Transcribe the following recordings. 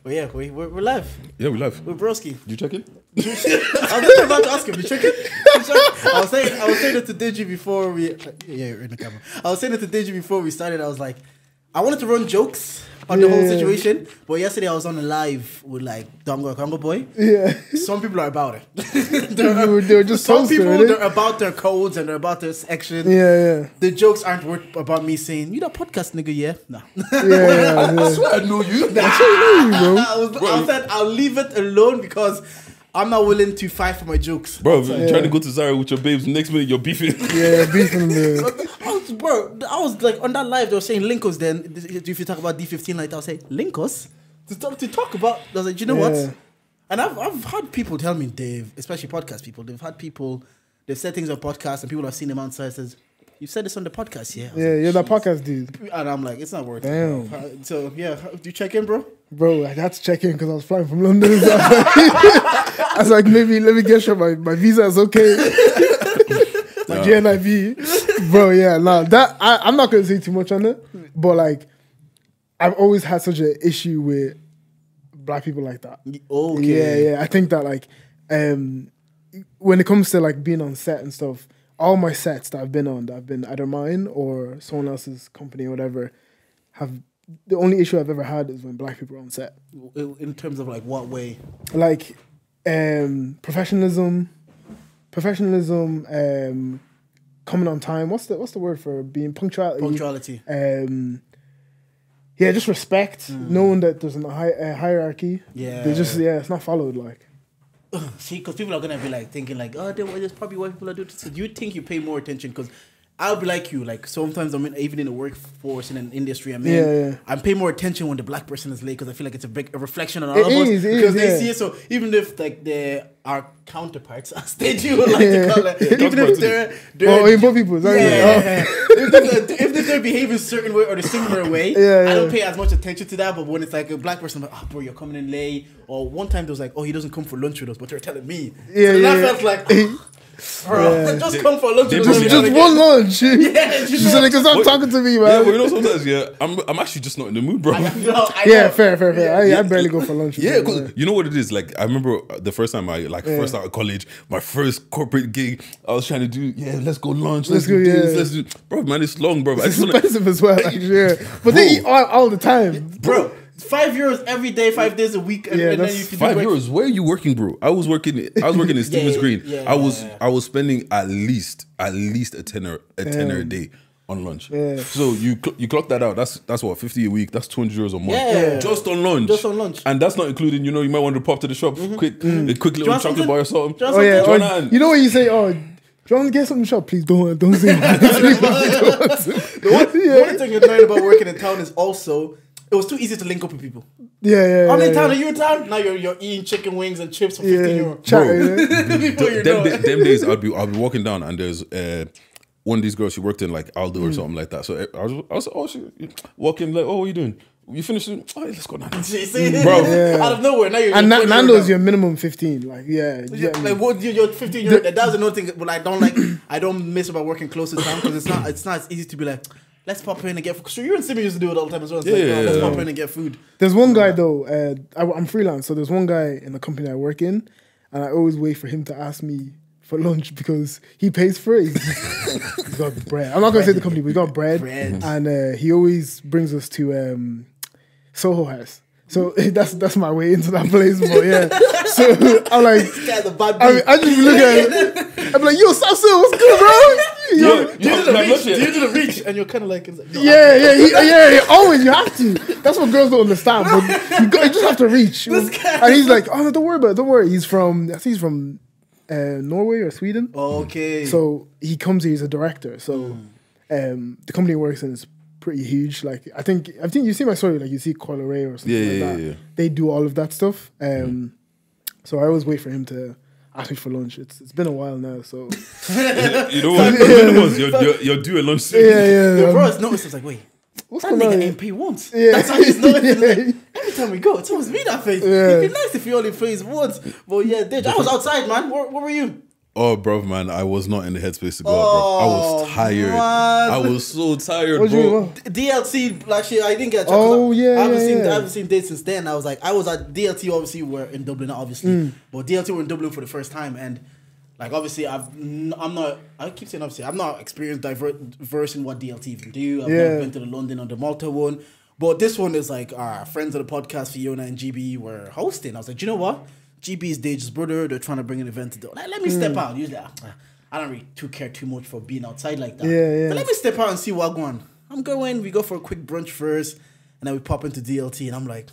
But yeah, we're live. Yeah, we're live. We're broski. You check in? I was just about to ask him. You check it? I was saying it to Digi before we. Yeah, you're in the camera. I was saying it to Digi before we started. I was like, I wanted to run jokes on the whole situation, but yesterday I was on a live with like Dongo Congo Boy. Yeah, some people are about it. they're just some people. They're about their codes and they're about their section. Yeah. The jokes aren't worth about me saying you that podcast nigga. Yeah, no. I swear I know you. I said I'll leave it alone because I'm not willing to fight for my jokes. Bro, you're trying to go to Zara with your babes. Next minute, you're beefing. Yeah, beefing. I was like, on that live, they were saying Linkos then. If you talk about D15, like, I'll say, Linkos? To talk about, I was like, you know what? And I've had people tell me, Dave, especially podcast people, they've said things on podcasts and people have seen them outside says, you said this on the podcast, yeah? Yeah, you're the podcast dude. And I'm like, it's not worth it. So, yeah, do you check in, bro? Bro, I had to check in because I was flying from London. So I was like, maybe let me get sure my visa is okay. My GNIB. Bro, yeah, nah, I'm not going to say too much on it, but like, I've always had such an issue with black people like that. Okay. Yeah. I think that like, when it comes to like being on set and stuff, all my sets that I've been on, that have been either mine or someone else's company or whatever, the only issue I've ever had is when black people are on set. In terms of like what way? Like professionalism, coming on time. What's the word for being punctuality? Punctuality. Yeah, just respect, knowing that there's a hierarchy. Yeah. They just it's not followed like. See, because people are gonna be like thinking like, oh, there's probably why people are doing this. Do you think you pay more attention? Because I'll be like you. Like sometimes even in the workforce in an industry I'm in, I pay more attention when the black person is late because I feel like it's a reflection on all of us because they see it. So even if like our counterparts, as they do like to call it, even if they're both people, if they're behaving a certain way or the similar way, I don't pay as much attention to that. But when it's like a black person, I'm like, oh bro, you're coming in late. Or one time there was like, oh, he doesn't come for lunch with us, but they're telling me. That felt like. Bro, just come for lunch. Just one lunch. So they can stop talking to me, man. Yeah, but you know sometimes, I'm actually just not in the mood, bro. I fair. I barely go for lunch. Yeah, because you know what it is. Like I remember the first time first out of college, my first corporate gig, I was trying to do let's go lunch, let's do this, let's do. Bro, man, it's long, bro. It's expensive as well. Like, but they eat all the time, bro. €5 every day, 5 days a week, and then you can €5. Where are you working, bro? I was working in Stevens Green. I was spending at least a tenner a day on lunch. So you clock that out. That's what, 50 a week. That's €200 a month. Just on lunch. And that's not including, you might want to pop to the shop quick little chocolate bar or something. You know when you say, oh, John, get something shop, please. Don't say that. One thing you're learning about working in town is also it was too easy to link up with people. I'm in town. Are you in town? Now you're eating chicken wings and chips for €15. Them days I'll be walking down and there's one of these girls she worked in like Aldo or something like that. So I was walking like, oh, what are you doing? You finished? Oh, let's go Nando's. Bro, out of nowhere. Now you're Nando's your minimum 15. Like like what you're 15. That's another thing. But I don't miss about working close to town because it's not as easy to be like, let's pop in and get food. So you and Simi used to do it all the time as well. Let's pop in and get food. There's one guy though, I'm freelance, so there's one guy in the company I work in, and I always wait for him to ask me for lunch because he pays for it. He's got bread. I'm not going to say the company, but he's got bread. And he always brings us to Soho House. So that's my way into that place. But yeah, so I'm like, this guy's a bad I just look at it. I'm like, yo, Salsa, what's good, bro? Do you do the reach? And you're kind of like, always you have to. That's what girls don't understand. But you just have to reach. And he's like, oh, no, don't worry about it. Don't worry. I think he's from Norway or Sweden. Okay. So he comes here. He's a director. So the company he works in is pretty huge. Like I think you see my story. Like you see Coil Ray or something like that. Yeah. They do all of that stuff. So I always wait for him to ask me for lunch. It's been a while now. So you know what? You're due a lunch soon. Your bro has noticed. It's like, wait, what's that nigga ain't pay once? That's how he's noticed. Like, every time we go, it's always me that face. It'd be nice if you only pays once. But yeah, I was outside, man. Where were you? Oh, bro, man, I was not in the headspace to go out, bro. I was tired. Man. I was so tired, What do you bro. mean, DLT, actually, I didn't get a chance. Oh, yeah, I haven't seen dates since then. I was at DLT, obviously, we're in Dublin, obviously. But DLT, we're in Dublin for the first time. And, like, obviously, I keep saying obviously, I've not experienced diverse in what DLT even do. I've not been to the London or the Malta one. But this one is like, our friends of the podcast, Fiona and GB, were hosting. I was like, do you know what? GB is Dage's brother. They're trying to bring an event to do. Like, let me step out. Usually, I don't really care too much for being outside like that. But let me step out and see what going. I'm going. We go for a quick brunch first, and then we pop into DLT, and I'm like,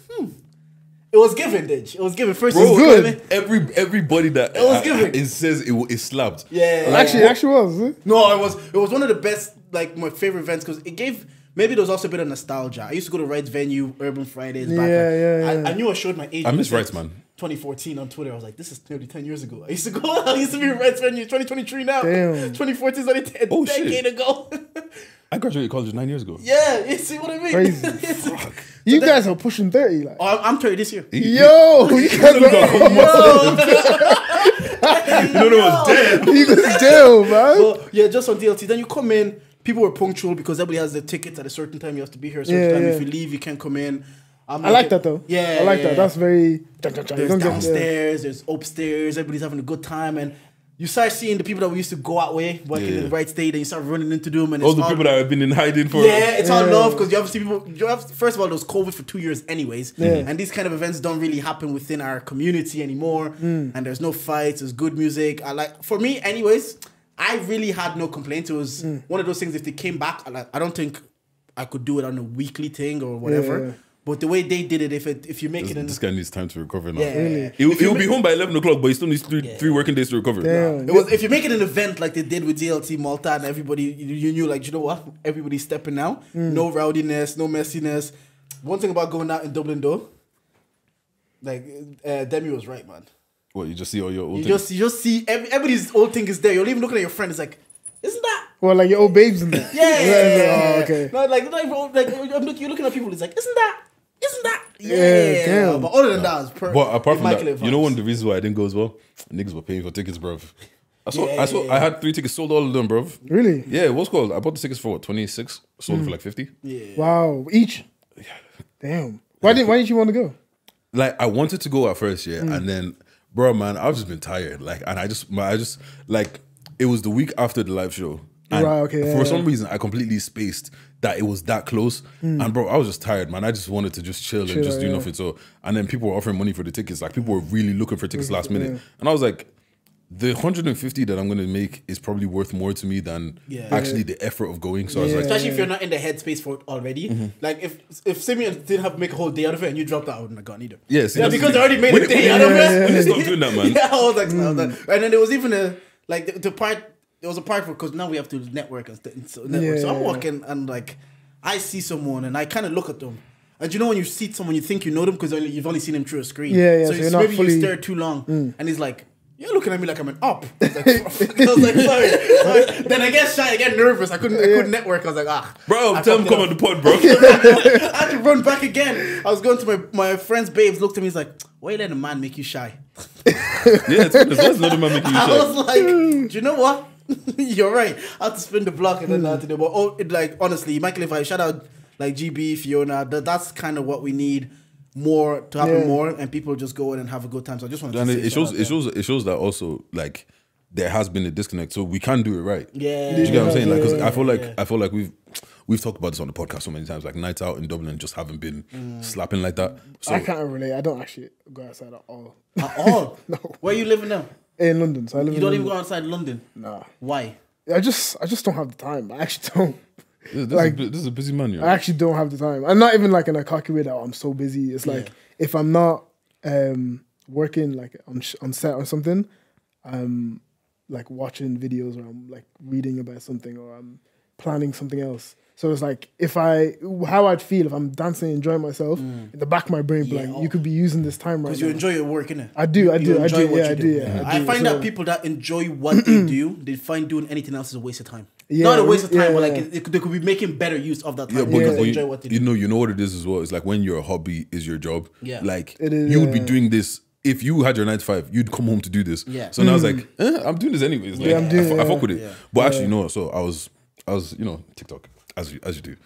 It was given, Dage. It was given. First, Bro, good. Everybody that It was given. it says it slapped. Yeah. Actually was. Eh? No, it was one of the best, like my favorite events because it gave. Maybe there was also a bit of nostalgia. I used to go to Wright's venue, Urban Fridays. Back I knew I showed my age. I miss Wright's, man. 2014 on Twitter. I was like, this is nearly 10 years ago. I used to go. I used to be in Wright's venue. 2023 now. Damn. 2014 is only a decade ago. I graduated college 9 years ago. Yeah, you see what I mean? Crazy. Fuck. You guys are pushing 30. Like. I'm 30 this year. Yo, you guys are. You don't know what's dead. You guys do, man. Well, yeah, just on DLT. Then you come in. People were punctual because everybody has the tickets at a certain time. You have to be here at a certain time. If you leave, you can't come in. I like that though. Yeah, I like that. That's very. There's downstairs, there's upstairs. Everybody's having a good time, and you start seeing the people that we used to go out with, working in the right state, and you start running into them. And All the people that have been in hiding for. Yeah, it's all love because you have to see people. First of all, there was COVID for 2 years, anyways, and these kind of events don't really happen within our community anymore. And there's no fights. There's good music. For me, anyways. I really had no complaints. It was one of those things. If they came back, I don't think I could do it on a weekly thing or whatever. Yeah. But the way they did it, if you make it in this guy needs time to recover now. Yeah, really? He'll be home by 11 o'clock, but he still needs three working days to recover. Damn. It was if you make it an event like they did with DLT Malta and everybody, you knew like, you know what, everybody's stepping out. No rowdiness, no messiness. One thing about going out in Dublin though, like Demi was right, man. What, you just see all your old You things? just see everybody's old thing is there. You're even looking at your friend. It's like, isn't that? Well, like your old babes in there. Yeah. Oh, okay. No, you're looking at people. It's like, isn't that? Yeah, damn. But other than that, it's But apart from that, immaculate you know vibes. one of the reasons why I didn't go as well? Niggas were paying for tickets, bruv. I had 3 tickets, sold all of them, bruv. Really? Yeah, what's called? I bought the tickets for what, 26, sold it for like 50. Yeah. Wow. Each. Damn. Why didn't you want to go? Like I wanted to go at first, yeah, and then, bro, man, I've just been tired. Like, and I just like it was the week after the live show. And Right, okay, for some reason, I completely spaced that it was that close. And bro, I was just tired, man. I just wanted to just chill and just do nothing. So, and then people were offering money for the tickets. Like people were really looking for tickets last minute. And I was like, the 150 that I'm gonna make is probably worth more to me than actually the effort of going. So I was like, Especially if you're not in the headspace for it already. Like if Simeon didn't have to make a whole day out of it and you dropped out, I wouldn't have gone either. yeah, see, Yeah, that's because the they thing. already made a day out of it. When you stop doing that, man. Yeah, I was like, and then there was even the part. There was a part because now we have to network and so I'm walking and like I see someone and I kind of look at them. And you know when you see someone, you think you know them because you've only seen them through a screen. So you're not maybe fully... you stare too long, and he's like, "You're looking at me like I'm an op." I was like, sorry. Then I get shy, I get nervous. I couldn't network. I was like, Bro, tell him come on the pod, bro. I had to run back again. I was going to my friend's babes. Looked at me. He's like, "Why you letting a man make you shy?" Yeah, it's good. That's another man making you I shy. was like, "Do you know what? You're right. I had to spin the block and then I had to do. But honestly, Michael, if I shout out like GB, Fiona, that's kind of what we need more to happen more, and people just go in and have a good time. So I just want to And say it shows that also like there has been a disconnect, so we can do it right. Yeah, do you get what I'm saying? Like, because I feel like we've talked about this on the podcast so many times. Like nights out in Dublin just haven't been slapping like that. So I can't relate. I don't actually go outside at all. At all? No. Where you living now? In London, so I live. You don't even go outside London? Nah. Why? I just don't have the time. I actually don't. this is a busy man, you know? I actually don't have the time. I'm not even like in a cocky way that I'm so busy. It's like if I'm not working like on set or something, I'm like watching videos or I'm like reading about something or I'm planning something else. So it's like how I'd feel if I'm dancing, enjoying myself, in the back of my brain, like you could be using this time right now. Because you enjoy your work, innit? I do. Yeah, I find that people that enjoy what they do, they find doing anything else is a waste of time. Not a waste of time, but like they could be making better use of that time because they enjoy what they do. You know what it is as well. It's like when your hobby is your job. Yeah. Like It is, you would be doing this if you had your 9 to 5, you'd come home to do this. Yeah. So now I was like, I'm doing this anyways. Like, I'm doing it, I fuck with it. Yeah. But actually, no. So I was, you know, TikTok as you do.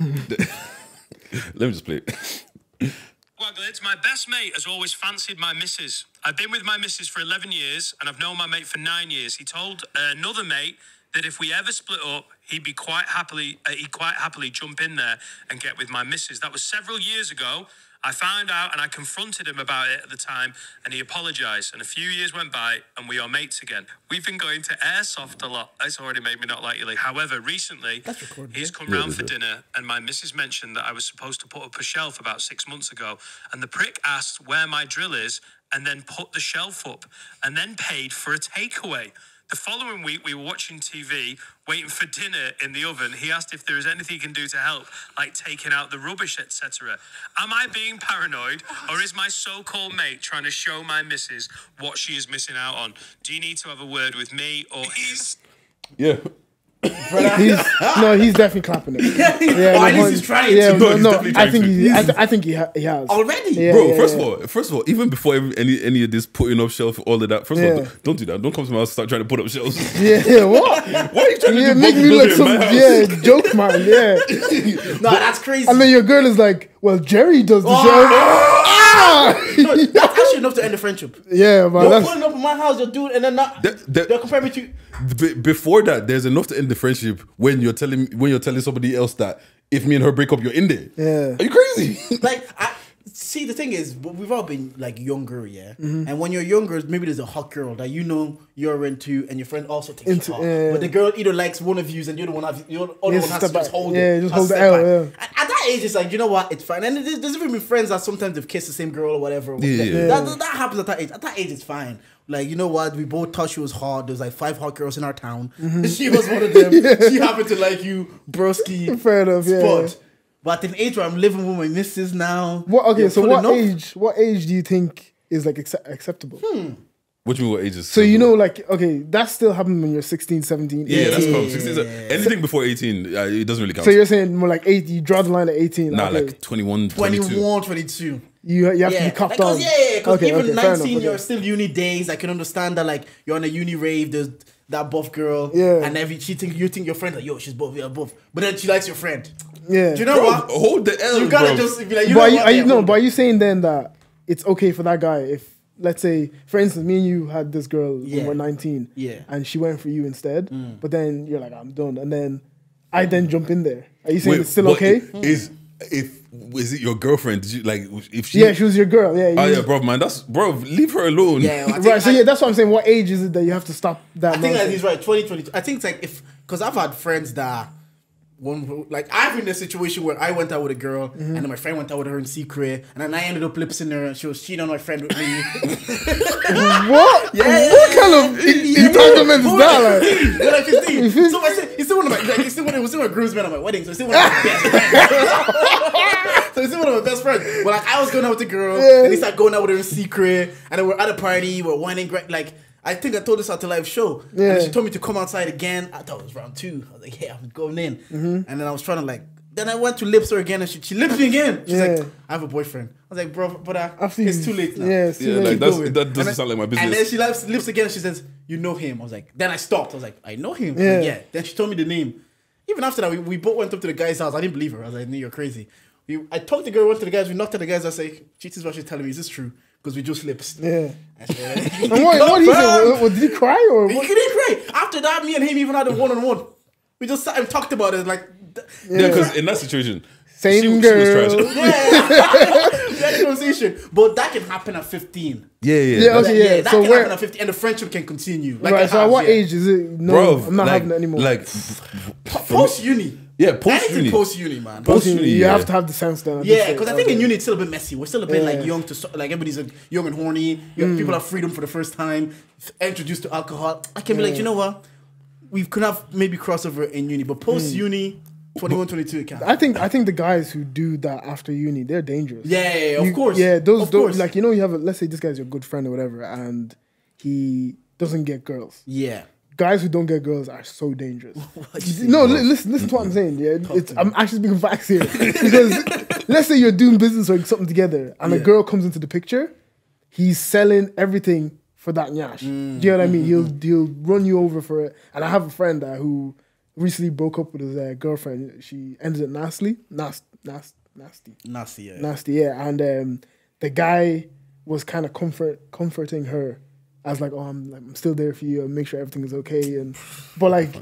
Let me just play it. Waglets, my best mate has always fancied my missus. I've been with my missus for 11 years and I've known my mate for 9 years. He told another mate that if we ever split up, he'd quite happily jump in there and get with my missus. That was several years ago. I found out and I confronted him about it at the time and he apologised. And a few years went by and we are mates again. We've been going to Airsoft a lot. It's already made me not like you. However, recently, he's come round for dinner and my missus mentioned that I was supposed to put up a shelf about 6 months ago. And the prick asked where my drill is and then put the shelf up and then paid for a takeaway. The following week, we were watching TV, waiting for dinner in the oven. He asked if there is anything he can do to help, like taking out the rubbish, etc. Am I being paranoid, or is my so-called mate trying to show my missus what she is missing out on? Do you need to have a word with me or him? Yeah. He's definitely clapping it. Yeah, at least he's trying yeah, to. No, I think he has Already? Yeah, Bro, yeah, first of all, even before any of this putting up shelf, all of that, first of all, don't do that. Don't come to my house and start trying to put up shelves. Yeah, what? Why are you trying to do make bulk me look building in some my house? joke man. Yeah, No, that's crazy. and then your girl is like, well, Jerry does the show. No, that's actually enough to end the friendship. Yeah, man. You're That's, pulling up in my house, you're doing, and then they're comparing me to. Before that, there's enough to end the friendship when you're telling somebody else that if me and her break up, you're in there. Yeah. Are you crazy? Like, see, the thing is, we've all been like younger, yeah. And when you're younger, maybe there's a hot girl that you know you're into, and your friend also thinks she's hot. But the girl either likes one of you, and the other one has to just hold it. Yeah, just hold the L. Yeah. At that age, it's like, you know what, it's fine. And there's even been friends that sometimes they've kissed the same girl or whatever. Yeah. That happens at that age. At that age, it's fine. Like, you know what? We both thought she was hot. There's like 5 hot girls in our town. She was one of them. She happened to like you, broski. Fair enough, yeah. Spot. But at an age where I'm living with my missus now. What? Okay, you're so pulling up. what age do you think is like acceptable? What do you mean, what ages? So you know, like, okay, that's still happening when you're 16, 17, 18. Yeah, that's cool. 16, anything before 18, it doesn't really count. So you're saying more like 8, you draw the line at 18. Nah, okay. like 21, 22. 21, 22. You have to be copped on. Because even 19, enough, you're still uni days. I can understand that, like, you're on a uni rave, there's that buff girl. Yeah. And you think your friend, like, yo, she's buff, yeah, buff. But then she likes your friend. Yeah. Do you know Bro, what? hold the L, You gotta bro. just be like, But are you saying then that it's okay for that guy if, let's say, for instance, me and you had this girl when we're 19, and she went for you instead, but then you're like, I'm done, and then I then jump in there. Are you saying it's still okay? Is it your girlfriend? Did you like if she? Yeah, she was your girl. Yeah. Oh yeah, bro, man. Leave her alone. Yeah, Right. So that's what I'm saying. What age is it that you have to stop that? I think that he's right. 2022. I think it's like because I've had friends that I've been in a situation where I went out with a girl and then my friend went out with her in secret and then I ended up lipsing her and she was cheating on my friend with me. What? Yeah. What kind of entanglement is that? We're like 15. So I said, he's still one of my, he's still one of my groomsmen at my wedding, so he's still one of my best friends. So he's still one of my best friends. But like I was going out with the girl and he started going out with her in secret and then we're at a party, we're whining, like I think I told this at the live show. Yeah. And then she told me to come outside again. I thought it was round 2. I was like, yeah, I'm going in. And then I was trying to then I went to lips her again and she lips me again. She's like, I have a boyfriend. I was like, bro, but it's too late now. Yeah, it's too late. Like that doesn't sound like my business. And then she lips again and she says, you know him. I was like, then I stopped. I was like, I know him. Yeah. Like, yeah. Then she told me the name. Even after that, we both went up to the guy's house. I didn't believe her. I was like, no, you're crazy. I talked to the girl, went to the guys, we knocked at the guys. I was like, this is what she's telling me. Is this true? Because we just lips. Yeah. And what did he say? Did he cry or what? He didn't cry. After that, me and him even had a one-on-one. We just sat and talked about it. Like, yeah, because in that situation, same she girl. was trash. Yeah. We had a conversation. But that can happen at 15. Yeah. That can happen at 15 and the friendship can continue. Like right, so at what age is it? No, bro, I'm not having it anymore. Like, post-uni. Yeah, post-uni. Post-uni, man. Post-uni, you have to have the sense then. Yeah, because I think in uni it's still a bit messy. We're still a bit like young like everybody's young and horny. People have freedom for the first time, introduced to alcohol. I can be like, you know what? We could have maybe crossover in uni, but post-uni, 21, 22, it can't. I think the guys who do that after uni, they're dangerous. Yeah, of course. Yeah, those like, you know, you have let's say this guy's your good friend or whatever, and he doesn't get girls. Yeah. Guys who don't get girls are so dangerous. No, listen to what I'm saying. Yeah, I'm actually speaking facts here because let's say you're doing business or something together, and a girl comes into the picture. he's selling everything for that nyash. Do you know what I mean? He'll run you over for it. And I have a friend who recently broke up with his girlfriend. She ended it nasty. Nasty, yeah. Nasty, yeah. And the guy was kind of comforting her. I was like, oh, I'm still there for you. I'll make sure everything is okay. But like,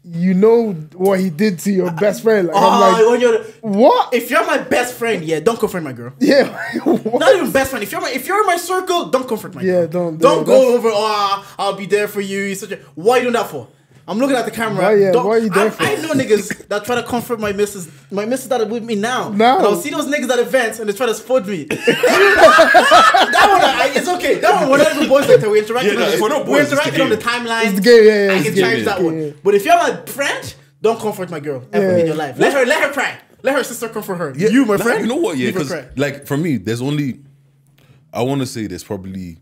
you know what he did to your best friend. Like, I'm like, what? If you're my best friend, yeah, don't comfort my girl. Yeah. Not even best friend. If you're in my circle, don't comfort my girl. Yeah, don't go over, I'll be there for you. Why are you doing that for? I'm looking at the camera. Why are you there for? I know niggas that try to comfort my missus. My missus that are with me now. And I'll see those niggas at events and they try to spud me. That one, it's okay. That one, we're not even boys like that. We're interacting, we're interacting on the timeline. It's gay, I can change that one. Yeah. But if you're my friend, don't comfort my girl ever in your life. Let her cry. Let her sister comfort her. Yeah, you, my friend. You know what? Yeah, because like for me, there's only, I want to say there's probably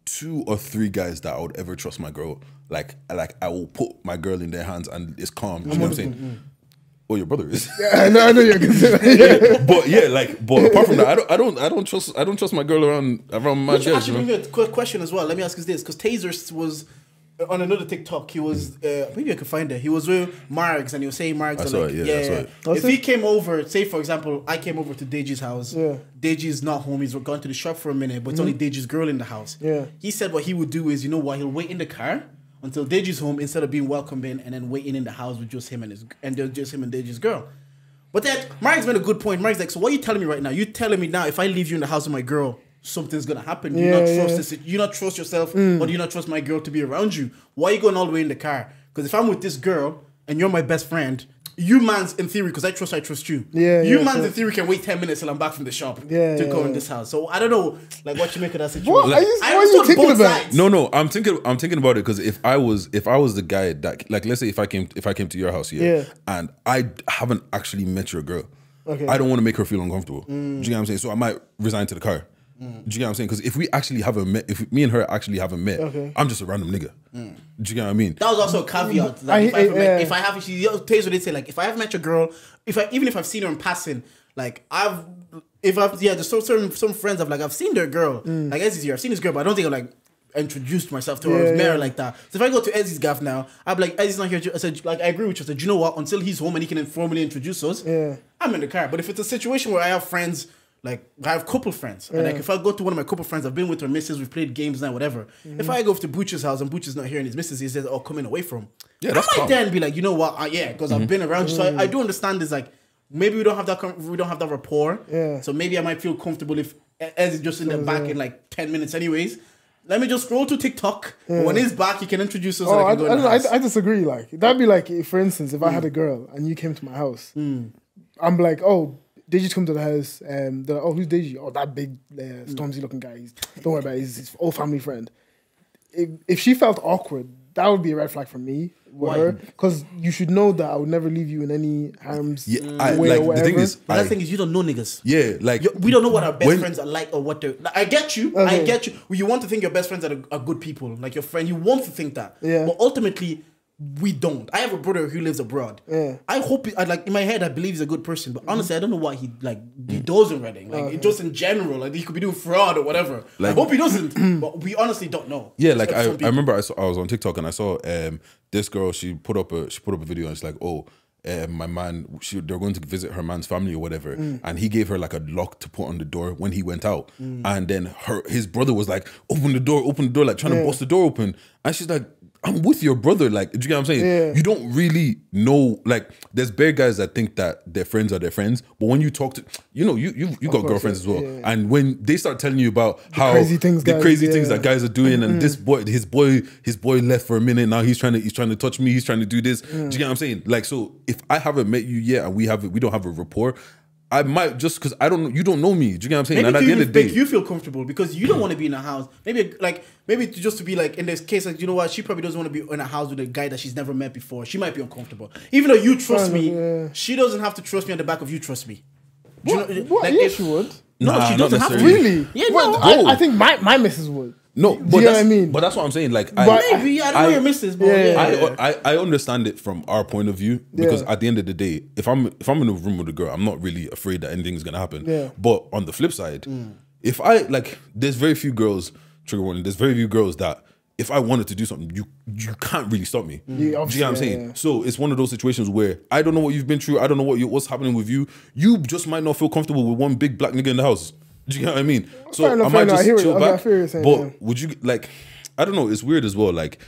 2 or 3 guys that I would ever trust my girl. Like I will put my girl in their hands and it's calm. You know what I'm saying? Oh, your brother is. Yeah, I know you're gonna say that. But apart from that, I don't trust my girl around my girls. Actually, maybe a quick question as well. Let me ask you this, because Taser was on another TikTok. He was maybe I can find it. He was with Margs and he was saying Margs. If he came over, say for example, I came over to Deji's house. Yeah. Deji's not home. He's gone to the shop for a minute, but it's only Deji's girl in the house. Yeah. He said what he would do is, you know what, he'll wait in the car until Deji's home instead of being welcomed in and then waiting in the house with just him and Deji's girl. But then Mark's made a good point. Mark's like, so what are you telling me right now? You telling me now if I leave you in the house with my girl, something's gonna happen. Do you not trust this? Do you not trust yourself, or do you not trust my girl to be around you? Why are you going all the way in the car? Because if I'm with this girl and you're my best friend, you man's in theory, because I trust you. You man's in theory can wait 10 minutes till I'm back from the shop to go in this house. So I don't know, like what you make of that situation. What like, are you thinking about? Sides. No, I'm thinking about it because if I was the guy that, like, let's say if I came to your house and I haven't actually met your girl, I don't want to make her feel uncomfortable. Do you get what I'm saying? So I might resign to the car. Do you get what I'm saying? Because if we actually haven't met, if me and her actually haven't met, I'm just a random nigga. Do you get what I mean? That was also a caveat. Like Taser did say, like, if I have met your girl, even if I've seen her in passing, like there's some friends I've seen their girl. Like Ezzy's here, I've seen this girl, but I don't think I've like introduced myself to her or met her like that. So if I go to Ezzy's gaff now, I'm like, Ezzy's not here. I said, like, I agree with you. I said, you know what? Until he's home and he can informally introduce us, I'm in the car. But if it's a situation where I have friends, like I have couple friends, and like if I go to one of my couple friends, I've been with her missus, we've played games and whatever. If I go to Butch's house and Butch's not here and his missus, he says, "Oh, come in away from." I might then be like, you know what? Because I've been around you, so I do understand this. Like maybe we don't have that rapport. So maybe I might feel comfortable if Ezzy's just in the back in like 10 minutes, anyways. Let me just scroll to TikTok. When he's back, he can introduce us. I disagree. Like that'd be like, for instance, if I had a girl and you came to my house, I'm like, oh, Deji's come to the house. Who's Deji? Oh, that big Stormzy looking guy. Don't worry about it. He's his old family friend. If she felt awkward, that would be a red flag for me with her, because you should know that I would never leave you in any harm's way or whatever. The thing is, you don't know niggas. Yeah, like we don't know what our best friends are like or what they're. I get you. I get you. You want to think your best friends are good people, like your friend. You want to think that. But ultimately, we don't. I have a brother who lives abroad. I hope, in my head, I believe he's a good person. But honestly, I don't know what he does in Reading. Like, just in general, like he could be doing fraud or whatever. Like, I hope he doesn't. But we honestly don't know. Yeah, like I remember I was on TikTok and I saw this girl. She put up a video and it's like, my man, they're going to visit her man's family or whatever, and he gave her like a lock to put on the door when he went out, and then his brother was like, open the door, like trying to bust the door open, and she's like, I'm with your brother, like, do you get what I'm saying? You don't really know, like, there's bare guys that think that their friends are their friends, but when you talk to, you got girlfriends as well, and when they start telling you about how crazy things that guys are doing, and this boy, his boy left for a minute, now he's trying to touch me, he's trying to do this, do you get what I'm saying? Like, so if I haven't met you yet and we don't have a rapport, I might, just because you don't know me. Do you get what I'm saying? Maybe and at the end of the day, you feel comfortable because you don't want to be in a house. Maybe just to be like, in this case, like, you know what? She probably doesn't want to be in a house with a guy that she's never met before. She might be uncomfortable. Even though you trust me, she doesn't have to trust me on the back of you trust me. What? Like, she would. No, she doesn't have to. Really? Yeah, no. I think my missus would. No, but you know what I mean? But that's what I'm saying. Like, maybe I don't know your missus, but I understand it from our point of view, because at the end of the day, if I'm in a room with a girl, I'm not really afraid that anything's gonna happen. But on the flip side, if I like, there's very few girls. Trigger warning. There's very few girls that if I wanted to do something, you can't really stop me. Yeah, Do you know what I'm obviously, saying? So it's one of those situations where I don't know what you've been through. I don't know what's happening with you. You just might not feel comfortable with one big black nigga in the house. Do you know what I mean? So Fair enough, I might fair enough. I just hear it. chill Okay, I back. feel what you're saying, But yeah. would you like? I don't know. It's weird as well. Like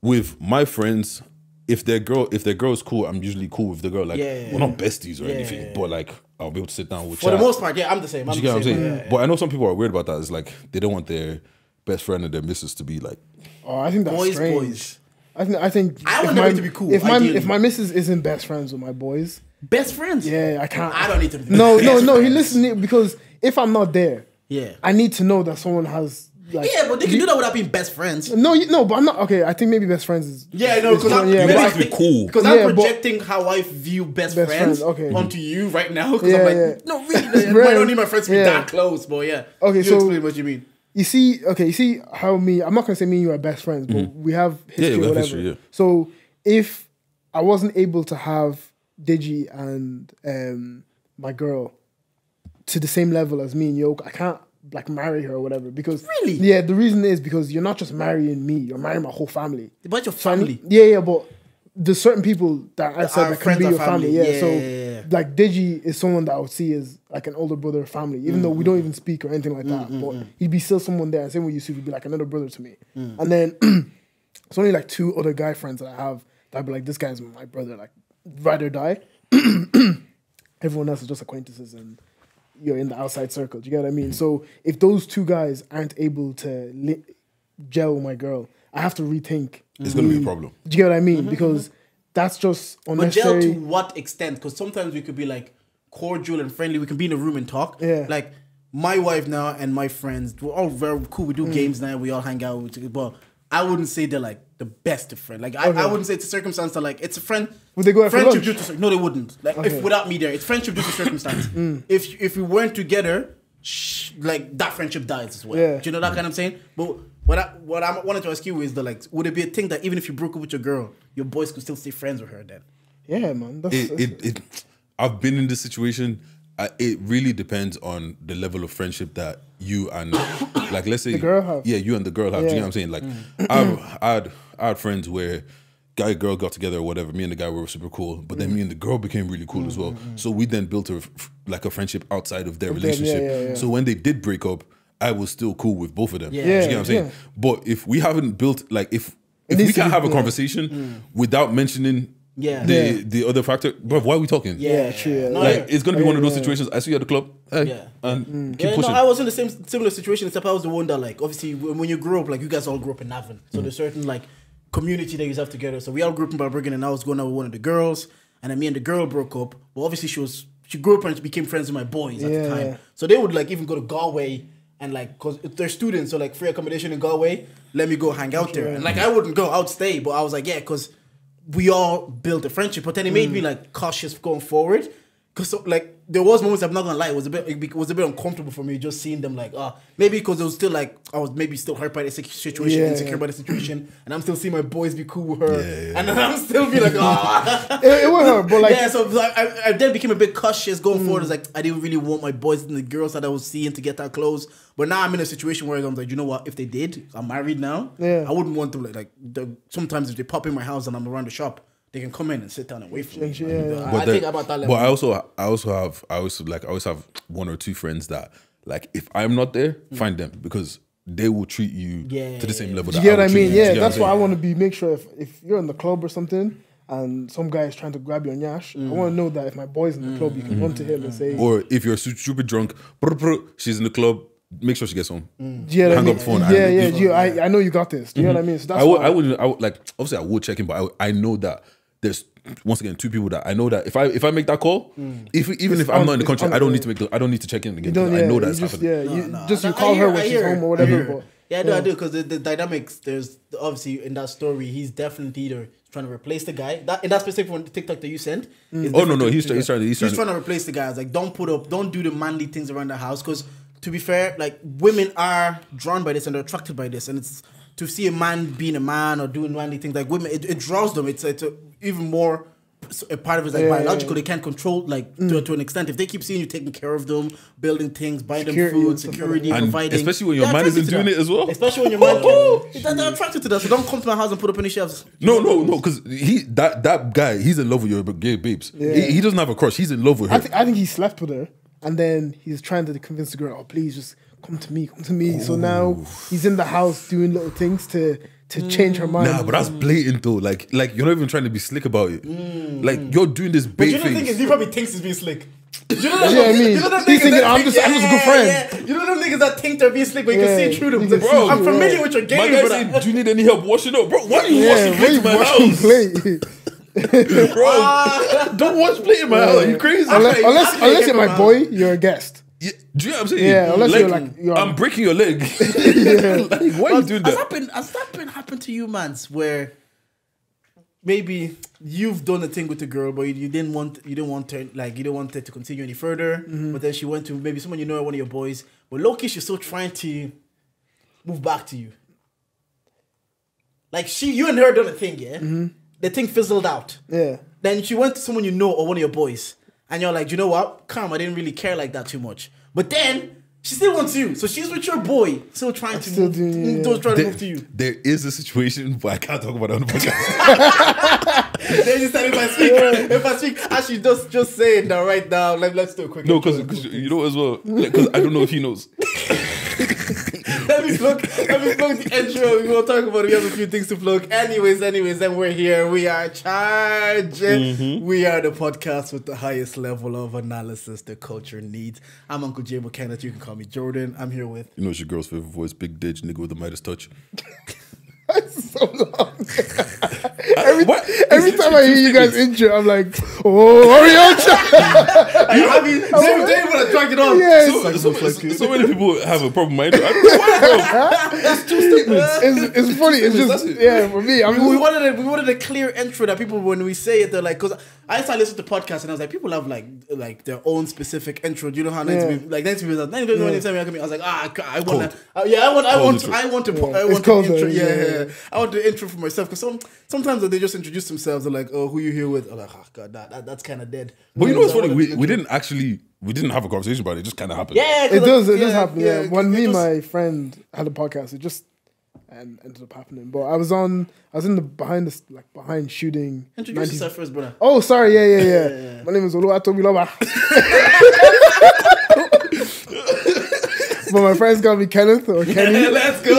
with my friends, if their girl is cool, I'm usually cool with the girl. Like we're not besties or anything, but like I'll be able to sit down with. For the most part, yeah, I'm the same. Do you get what I'm saying? But I know some people are weird about that. It's like they don't want their best friend and their missus to be like. Oh, I think that's Boys, strange. boys. I think I want if them to be cool, If ideally. my missus isn't best friends with my boys, Best friends. yeah, I can't. I don't need to be. No, best he friends. listen because if I'm not there, Yeah. I need to know that someone has like. Yeah, but they can do that without being best friends. No, but I'm not okay. I think maybe best friends is. Yeah, no, because I'm, yeah, but maybe I think- cool. Because Yeah, I'm but- projecting how I view best Best friends, friends, okay. onto you right now. Because Yeah, I'm like, yeah. no, really, I Right. don't need my friends to be Yeah. that close, but yeah. Okay, you so- explain what you mean. You see how I'm not gonna say me and you are best friends, but we have history we or have whatever. history, yeah. So if I wasn't able to have Digi and my girl to the same level as me and Yoke, I can't like marry her or whatever because Really? yeah, the reason is because you're not just marrying me, you're marrying my whole family. But your So I family. need- yeah, but there's certain people that I said Our that can friends be are your family. family. Yeah, so Yeah. like Digi is someone that I would see as like an older brother family, even though we don't even speak or anything like that. But he'd be still someone there. And same with Yusuf, he'd be like another brother to me. And then it's only like 2 other guy friends that I have that I'd be like, this guy's my brother, like ride or die. Everyone else is just acquaintances and you're in the outside circle. Do you get what I mean? So if those 2 guys aren't able to gel with my girl, I have to rethink. It's gonna be a problem. Do you get what I mean? Because that's just But gel unnecessary. to what extent? Because sometimes we could be like cordial and friendly. We can be in a room and talk. Yeah. Like my wife now and my friends, we're all very cool. We do games now. We all hang out. But I wouldn't say they're like the best of friends. Like I wouldn't say it's a circumstance that like it's a friend. Would they go out for friendship lunch? due to no, they wouldn't. Like if without me there, it's friendship due to circumstance. If we weren't together, like that friendship dies as well. Yeah. Do you know that kind of saying? But what I wanted to ask you is like, would it be a thing that even if you broke up with your girl, your boys could still stay friends with her then? Yeah, man. I've been in this situation. It really depends on the level of friendship that you and like let's say The girl have. Yeah, you and the girl have. Do you know what I'm saying? Like I had friends where guy girl got together or whatever. Me and the guy were super cool, but then me and the girl became really cool as well. So we then built a friendship outside of their relationship. yeah. So when they did break up, I was still cool with both of them. Yeah. Do you know what I'm saying? Yeah. But if we haven't built like if needs we to can't be- have a yeah. conversation without mentioning Yeah. the other factor, bro, why are we talking? Yeah, true. Yeah. No, Like yeah. it's gonna be one of those situations. I see you at the club, hey, Yeah. and keep Yeah, pushing. no, I was in the similar situation, except I was the one that like obviously when you grow up, like you guys all grew up in Navan, so there's certain like community that you have together. So we all grew up in Balbriggan, and I was going out with one of the girls, and then me and the girl broke up. But obviously she grew up and she became friends with my boys at the Yeah. time. So they would like even go to Galway and like cause they're students, so like free accommodation in Galway. Let me go hang out there, and like I wouldn't go, I would stay, but I was like yeah, cause we all built a friendship. But then it made me like cautious going forward. Cause so, like there was moments I'm not gonna lie, it was a bit uncomfortable for me just seeing them like maybe because it was still like I was maybe still hurt by the situation, Yeah. insecure by the situation, and I'm still seeing my boys be cool with her, and then I'm still be like It was her, but like yeah. So like, I then became a bit cautious going forward. It's like I didn't really want my boys and the girls that I was seeing to get that close. But now I'm in a situation where I'm like, you know what? If they did, I'm married now. Yeah. I wouldn't want them sometimes if they pop in my house and I'm around the shop, they can come in and sit down and wait for me. Yeah. I think about that level. But I always have 1 or 2 friends that like if I'm not there, find them because they will treat you to the same level. Do you that get what I would treat mean? you. Do you Yeah, get that's what why I I'm want to be. Make sure if you're in the club or something and some guy is trying to grab your nyash, I want to know that if my boy's in the club, you can run to him and say, saying? Or if you're super drunk, she's in the club. Make sure she gets home. "Do you know what I hang mean? up the phone Yeah, and- yeah. I know you got this. Do you know what I mean? So that's I would, why. I would like obviously I would check in, but I know that there's once again 2 people that I know that if I make that call, even if I'm not in the country, I don't need to make check in again. don't. I know Yeah, that's you just, happening. you I call hear- her when I she's hear- home or I whatever. hear. But Yeah, I do because the dynamics. There's obviously in that story, he's definitely either trying to replace the guy. That in that specific one TikTok that you sent. is Oh no, definitely he's trying to replace the guys. Like don't do the manly things around the house because to be fair, like women are drawn by this and they're attracted by this, and it's to see a man being a man or doing manly things like women. It draws them. It's even more a part of it's like biological. They can't control like to an extent. If they keep seeing you taking care of them, building things, buying them food, security, and providing, especially when your man isn't doing it as well. Especially when your man, they're attracted to that. So don't come to my house and put up any shelves. No, because that guy, he's in love with your gay babes. Yeah. He doesn't have a crush. He's in love with her. I think he slept with her, and then he's trying to convince the girl, "Oh, please just come to me, come to me." So now he's in the house doing little things to change her mind. Nah, but that's blatant though. Like you're not even trying to be slick about it. Like you're doing this bait But thing. the thing is, he probably thinks he's being slick. You know I mean, he's thinking, I'm just a good friend. Yeah. You know them niggas that think they're being slick, but you can see through them. Bro, I'm familiar with your game, my guy but said, "Do you need any help washing up, bro? Why are you washing plate in my house, bro? Don't wash plate in my house. Are you crazy? Unless you're my boy, you're a guest. Yeah, do you know what I'm saying? Yeah, unless you're I'm breaking your leg. Like, why are you doing that? Has that been happened to you, mans? Where maybe you've done a thing with a girl, but you didn't want it to continue any further. But then she went to maybe someone you know, one of your boys. But low-key, she's still trying to move back to you. Like you and her done a thing, yeah. The thing fizzled out. Yeah. Then she went to someone you know or one of your boys. And you're like, you know what? Calm, I didn't really care like that too much. But then she still wants you. So she's with your boy, still trying to move to you. There is a situation, but I can't talk about it on the podcast. Then you said if I speak, actually just say it now, right now. Let's do a quick. No, because you know as well. Because I don't know if he knows. Let me plug the intro. We will talk about it. We have a few things to plug. Anyways, then we're here. We are charged. We are the podcast with the highest level of analysis the culture needs. I'm Uncle Jay McKenna. You can call me Jordan. I'm here with... You know it's your girl's favorite voice, Big Didge, nigga with the Midas touch. That's so long. Every time I hear you guys intro, I'm like, oh, hurry up. I mean, they would have dragged it on. Yeah, So many people have a problem with my intro. I don't know why, bro. That's two statements. It's funny. It's just, for me. I mean, we wanted a clear intro that people, when we say it, they're like, because I started listening to podcasts and I was like, people have like their own specific intro. Do you know how 90 people, like 90 people, I was like, I want to intro. Yeah. I want the intro for myself because sometimes they just introduce themselves. They're like, "Oh, who you here with?" I'm like, "Oh God, that's kind of dead." But you know what's funny? We didn't have a conversation about it. It just kind of happened. Yeah, it does happen. Yeah, when me and my friend had a podcast, it just ended up happening. But I was in the behind shooting. Introduce yourself first, brother. Oh, sorry. Yeah. My name is Oluwatobi Loba. But my friends call me Kenneth or Kenny. Let's go.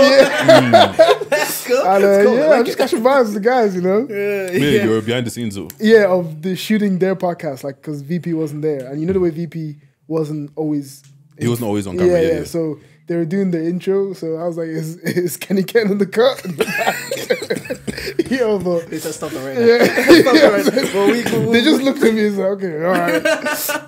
Let's go. And I'm just catching vibes with the guys, you know. Yeah, you're behind the scenes though. Yeah, of the shooting their podcast, like because VP wasn't there, and you know the way VP wasn't always. He wasn't always on camera. Yeah. So they were doing the intro, so I was like, "Is Kenny Ken in the cut?" Yo, but they just stopped it right now. They just looked at me and said, "Okay, all right."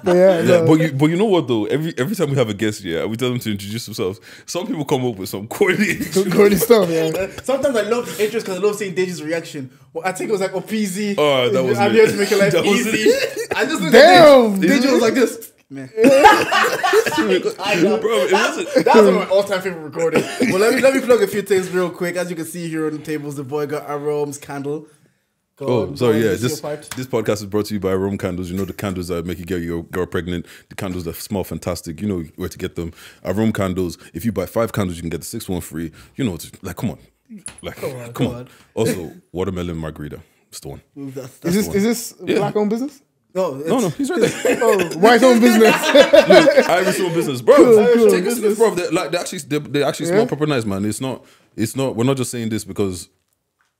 But yeah. But you know what though? Every time we have a guest, we tell them to introduce themselves. Some people come up with some corny stuff. Yeah. Sometimes I love the intros because I love seeing Deji's reaction. Well, I think it was like OPZ. Oh, that was. I'm here to make your life easy. I just looked at Deji was like this. Man. I know. Bro, that was one of my all-time favorite recordings. Well, let me plug a few things real quick. As you can see here on the tables, the boy got Arome's candle. This podcast is brought to you by Arome Candles. You know the candles that make you get your girl pregnant. The candles that smell fantastic. You know where to get them. Arome Candles. If you buy 5 candles, you can get the 6th one free. You know, come on. Come on. Also, watermelon margarita. It's the one. Is this black-owned business? No, he's right there. White-owned business. Look, Irish-owned business, bro. Cool. Take a sniff, bro. They actually smell proper nice, man. It's not. We're not just saying this because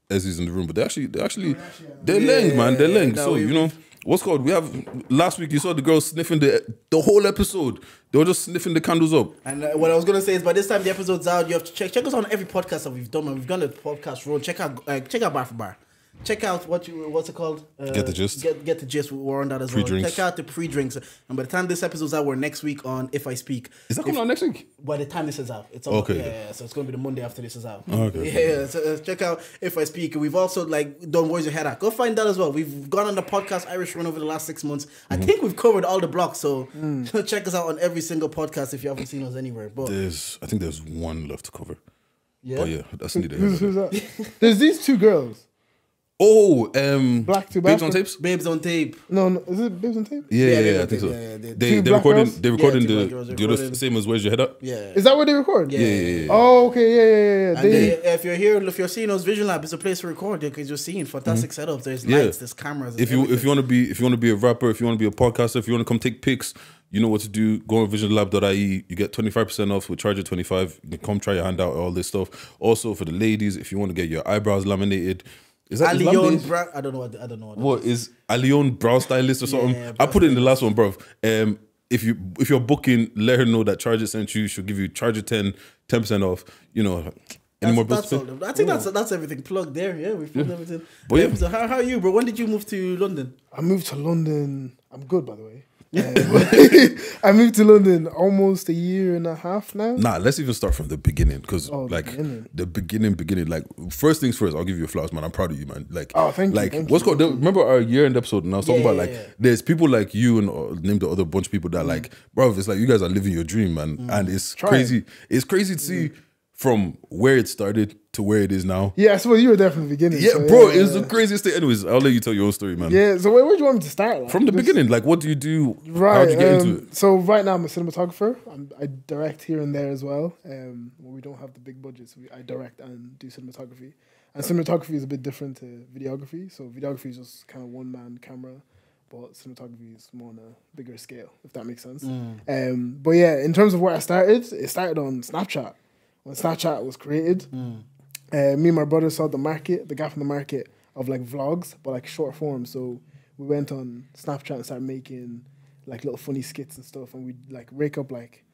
Ezzy's in the room, but they're leng, man. They're leng. So you know what's called. We have last week. You saw the girls sniffing the whole episode. They were just sniffing the candles up. And what I was gonna say is, by this time the episode's out, you have to check us on every podcast that we've done. And we've done a podcast roll. Check out Bar for Bar. Check out what's it called? Get the Gist. Get the Gist. We're on that as well. Check out the pre-drinks. And by the time this episode's out, we're next week on If I Speak. Is that coming out next week? By the time this is out, it's okay. Yeah, so it's gonna be the Monday after this is out. Okay. Yeah. So check out If I Speak. We've also done Where's Your Head At. Go find that as well. We've gone on the podcast Irish Run over the last 6 months. I think we've covered all the blocks. So check us out on every single podcast if you haven't seen us anywhere. But I think there's one left to cover. Yeah. But yeah, that's needed. Who's that? There's these 2 girls. Oh, Black to Babes Black. on Tapes? Babes on Tape. No, is it Babes on Tape? Yeah, I think so. They Two black recording girls? they recording two black girls the other recording. same as Where's Your Head Up? Yeah. Is that what they record? Yeah. Oh, okay, yeah. And if you're seeing those Vision Lab, it's a place to record because you're seeing fantastic setups. There's lights, there's cameras. If you want to be a rapper, if you want to be a podcaster, if you want to come take pics, you know what to do. Go on visionlab.ie. You get 25% off with Charger 25. You can come try your hand out, all this stuff. Also for the ladies, if you want to get your eyebrows laminated. Is that Alion Brow? I don't know what. What is Alion brow stylist or something? Yeah, I put it in the last one, bro. If you're booking, let her know that Charger sent you. She'll give you Charger 10% off. You know, any more bills? I think that's everything plugged there. Yeah, we've plugged everything. But yeah. So how are you, bro? When did you move to London? I moved to London. I'm good, by the way. I moved to London almost a year and a half now. Nah, let's even start from the beginning because the beginning. Like first things first, I'll give you a flowers, man. I'm proud of you, man. Like, thank you. What's called? Remember our year-end episode, and I was talking about there's people like you and name the other bunch of people that like, bro, it's like you guys are living your dream, man, and it's crazy. It's crazy to see from where it started to where it is now. Yeah, I suppose you were there from the beginning. Yeah, so, bro, it was the craziest thing. Anyways, I'll let you tell your own story, man. Yeah, so where do you want me to start? Like? From the beginning, like what do you do? Right, how did you get into it? So right now I'm a cinematographer. I direct here and there as well. We don't have the big budgets. I direct and do cinematography. And cinematography is a bit different to videography. So videography is just kind of one-man camera, but cinematography is more on a bigger scale, if that makes sense. But yeah, in terms of where I started, it started on Snapchat. When Snapchat was created, me and my brother saw the gap in the market of like vlogs, but like short form. So we went on Snapchat and started making like little funny skits and stuff, and we'd like rake up like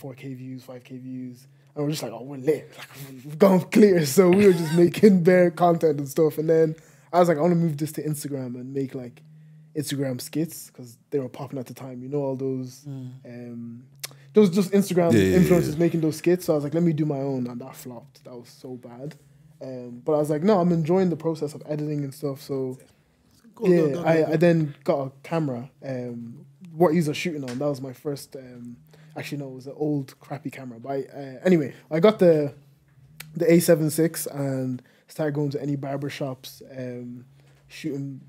4K views, 5K views, and we're just like, oh, we're lit, like we've gone clear. So we were just making bare content and stuff, and then I was like, I want to move this to Instagram and make like Instagram skits because they were popping at the time. You know, all those. There was just Instagram influencers making those skits. So I was like, let me do my own. And that flopped. That was so bad. But I was like, no, I'm enjoying the process of editing and stuff. So I then got a camera. What he's shooting on, that was my first, actually no, it was an old crappy camera. But anyway, I got the A7 VI and started going to any barber shops, shooting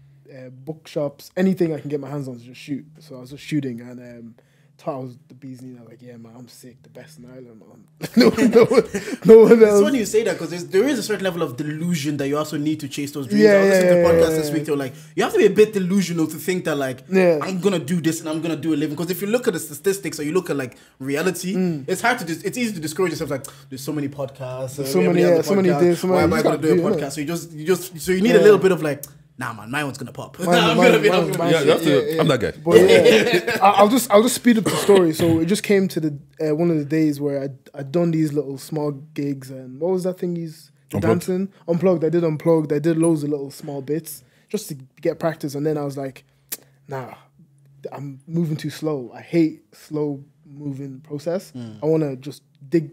bookshops, anything I can get my hands on to just shoot. So I was just shooting and thought I was the bee's knee. I was like, yeah, man, I'm sick, the best in Ireland, man. no one else. It's funny you say that because there is a certain level of delusion that you also need to chase those dreams. I listened to the podcast this week. They were like, you have to be a bit delusional to think that like, I'm gonna do this and I'm gonna do a living. Because if you look at the statistics or you look at like reality, it's hard to it's easy to discourage yourself. Like, there's so many podcasts, so many days. Why am I gonna do a podcast? So you need a little bit of like, nah, man, my one's gonna pop. I'm that guy. But I'll just speed up the story. So it just came to the one of the days where I'd done these little small gigs, and what was that thing he's dancing? Unplugged. I did Unplugged. I did loads of little small bits just to get practice, and then I was like, nah, I'm moving too slow. I hate slow moving process. I want to just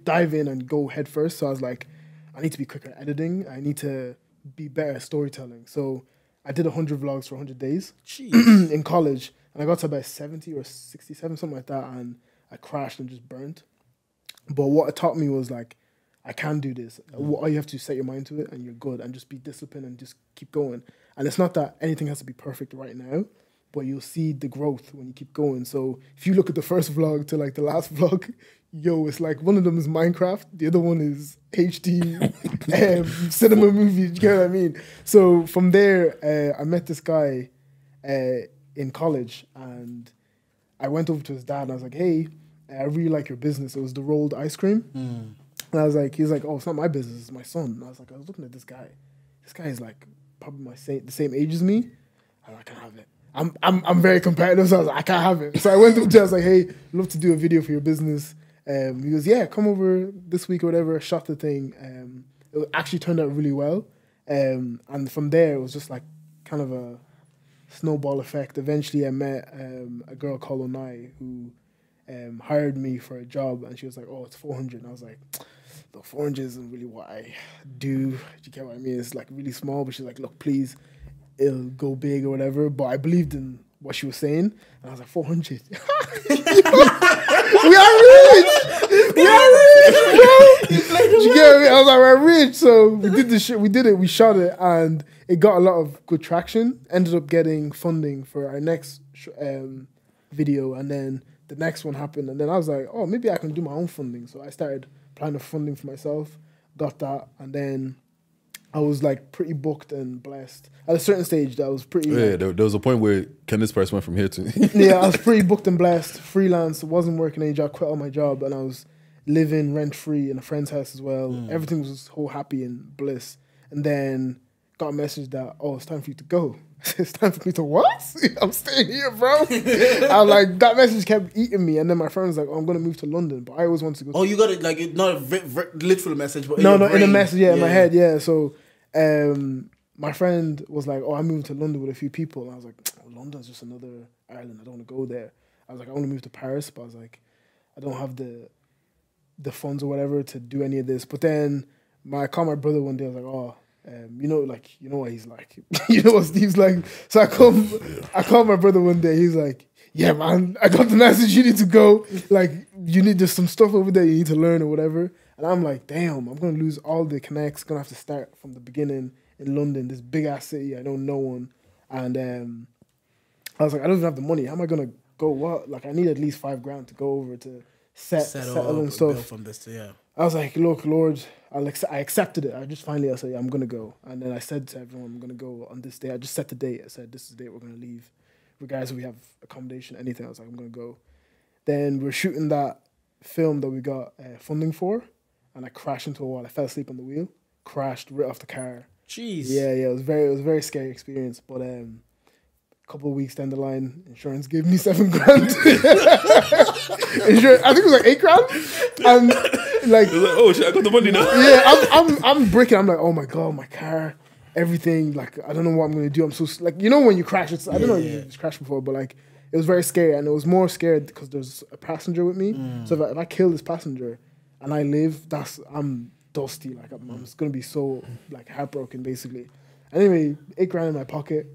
dive in and go head first. So I was like, I need to be quicker at editing. I need to be better at storytelling. So I did 100 vlogs for 100 days in college, and I got to about 70 or 67, something like that, and I crashed and just burnt. But what it taught me was like, I can do this. All you have to set your mind to it, and you're good, and just be disciplined and just keep going. And it's not that anything has to be perfect right now, but you'll see the growth when you keep going. So if you look at the first vlog to like the last vlog, it's like one of them is Minecraft, the other one is HD cinema movie. You get what I mean? So from there, I met this guy in college, and I went over to his dad, and I was like, "Hey, I really like your business." It was the rolled ice cream, and I was like, "He's like, oh, it's not my business, it's my son." And I was looking at this guy. This guy is like probably the same age as me. I can't have it. I'm very competitive, so I was like, I can't have it. So I went up to him, I was like, "Hey, I'd love to do a video for your business." He goes, yeah, come over this week or whatever. Shot the thing. It actually turned out really well. And from there, it was just like kind of a snowball effect. Eventually, I met a girl called Onai who hired me for a job. And she was like, oh, it's 400. And I was like, look, 400 isn't really what I do. Do you get what I mean? It's like really small. But she's like, look, please, it'll go big or whatever. But I believed in what she was saying. And I was like, 400. We are rich, bro. you get what I mean? I was like, we're rich. So we did the shit. We did it. We shot it, and it got a lot of good traction. Ended up getting funding for our next video, and then the next one happened. And then I was like, oh, maybe I can do my own funding. So I started applying for funding for myself. Got that, and then I was like pretty booked and blessed. At a certain stage, that was pretty. Yeah, there was a point where Kenneth's price went from here to. Yeah, I was pretty booked and blessed. Freelance, wasn't working any job, quit all my job, and I was living rent free in a friend's house as well. Everything was so happy and bliss. And then got a message that, oh, it's time for you to go. It's time for me to what? I'm staying here, bro. I was like, that message kept eating me. And then my friend was like, oh, I'm going to move to London. But I always wanted to go. Oh, you got it, like, not a literal message, but no, in in a message, in my head, yeah. So my friend was like, oh, I'm moving to London with a few people. And I was like, oh, London's just another Ireland. I don't want to go there. I was like, I want to move to Paris. But I was like, I don't have the funds or whatever to do any of this. But then I called my brother one day. I was like, oh, you know what he's like. You know what Steve's like. So I called my brother one day. He's like, yeah, man, I got the message. You need to go. Like, you need just some stuff over there you need to learn or whatever. And I'm like, damn, I'm going to lose all the connects. Going to have to start from the beginning in London, this big-ass city. I know no one. And I was like, I don't even have the money. How am I going to go? What? Like, I need at least $5,000 to go over to settle and stuff. From this to, yeah. I was like, look, Lord, I accepted it. I said, yeah, I'm going to go. And then I said to everyone, I'm going to go on this day. I just set the date. I said, this is the date we're going to leave. Regardless if we have accommodation, anything. I was like, I'm going to go. Then we're shooting that film that we got funding for. And I crashed into a wall. I fell asleep on the wheel. Crashed right off the car. Jeez. Yeah. It was a very scary experience. But a couple of weeks down the line, insurance gave me $7,000. I think it was like $8,000. And like, oh shit, I got the money now. Yeah, I'm breaking. I'm like, oh my god, my car, everything. Like, I don't know what I'm gonna do. I'm so like, you know, when you crash, I don't know if you've crashed before, but like, it was very scary, and it was more scared because there's a passenger with me. So if I kill this passenger and I live, I'm dusty. Like, I'm just gonna be so like heartbroken, basically. Anyway, $8,000 in my pocket.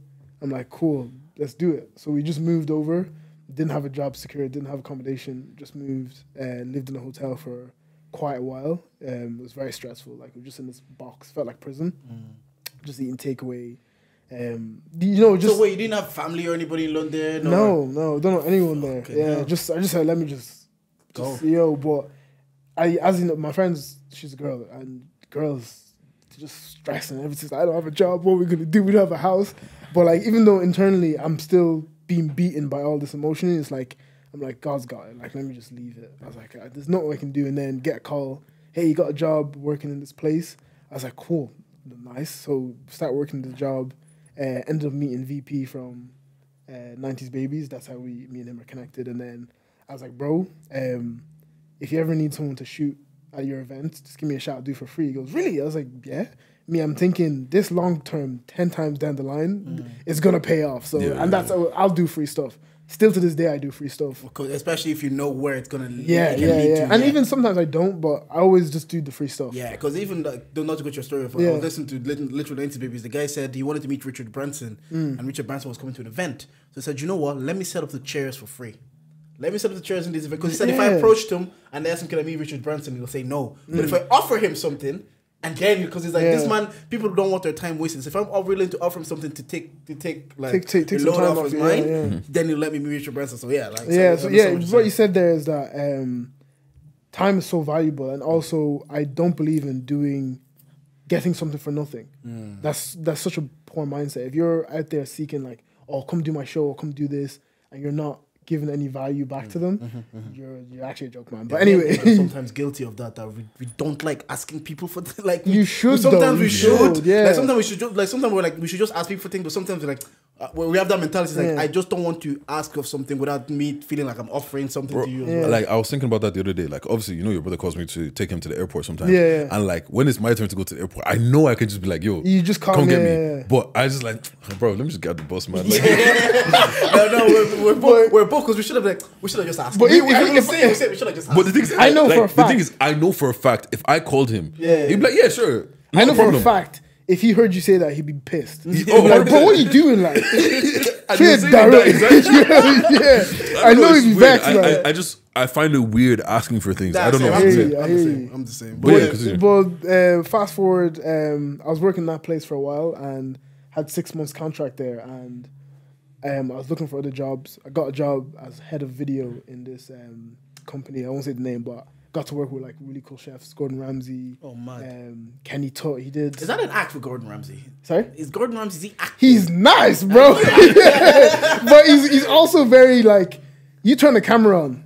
I'm like, cool, let's do it. So we just moved over. Didn't have a job secured. Didn't have accommodation. Just moved and lived in a hotel for quite a while. It was very stressful. Like, we were just in this box. Felt like prison. Just eating takeaway. Just. So wait, you didn't have family or anybody in London? No, don't know anyone there. Okay, Yeah, no. I just said, let me just Go. But as you know, my friends, she's a girl, and girls just stressing. Everything's like, I don't have a job. What are we gonna do? We don't have a house. But like, even though internally I'm still being beaten by all this emotion, it's like, I'm like, God's got it. Like, let me just leave it. I was like, there's nothing I can do. And then get a call, hey, you got a job working in this place. I was like, cool, nice. So start working the job. Ended up meeting VP from 90s Babies. That's how me and him are connected. And then I was like, bro, if you ever need someone to shoot at your event, just give me a shout, I'll do it for free. He goes, really? I was like, yeah. I'm thinking this long term, 10 times down the line, it's gonna pay off. So, that's I'll do free stuff. Still to this day, I do free stuff. Especially if you know where it's gonna lead. Yeah. And even sometimes I don't, but I always just do the free stuff. Yeah, because even not to go to your story, I was listening to Literal 90s Babies. The guy said he wanted to meet Richard Branson, and Richard Branson was coming to an event. So he said, you know what? Let me set up the chairs for free. Let me set up the chairs in this event. Because he said if I approached him and asked him, can I meet Richard Branson? He'll say no. But if I offer him something, and then, because he's like, this man, people don't want their time wasted. So if I'm willing to offer him something to take the load off his mind, then he'll let me meet Richard Branson. So yeah, what you said there is that time is so valuable, and also I don't believe in getting something for nothing. That's such a poor mindset. If you're out there seeking like, oh, come do my show, or come do this, and you're not giving any value back to them, you're actually a joke man. But anyway, we're sometimes guilty of that we don't like asking people for like you should. Sometimes we should. Yeah. Like sometimes we should just sometimes we're like we should just ask people for things, but sometimes we're like we have that mentality like I just don't want to ask of something without me feeling like I'm offering something to you. As well. Like I was thinking about that the other day. Like obviously, you know, your brother calls me to take him to the airport sometimes. Yeah. And like when it's my turn to go to the airport, I know I can just be like, yo, you just come get me. But I just like, bro, let me just get the bus, man. Like, we're both because we should have just asked. But we should have just asked. But the thing is, I know for a fact. The thing is, I know for a fact if I called him, he'd be like, yeah, sure. I know for a fact, if he heard you say that, he'd be pissed. He'd be Oh, like, bro, what are you doing? Like, I fair didn't say direct. that exactly. Yeah, I know it's he'd be weird. vexed. I find it weird asking for things. I That's don't know. it. What to hear say. you. I'm hear the you. same. I'm the same. But yeah, continue. But fast forward, I was working in that place for a while and had 6 months contract there, and I was looking for other jobs. I got a job as head of video in this company. I won't say the name, but got to work with like really cool chefs. Gordon Ramsay. Oh, man. Kenny Tut. He did. Is that an act for Gordon Ramsay? Sorry? Is Gordon Ramsay, is he acting? He's nice, bro. But he's also very like, you turn the camera on,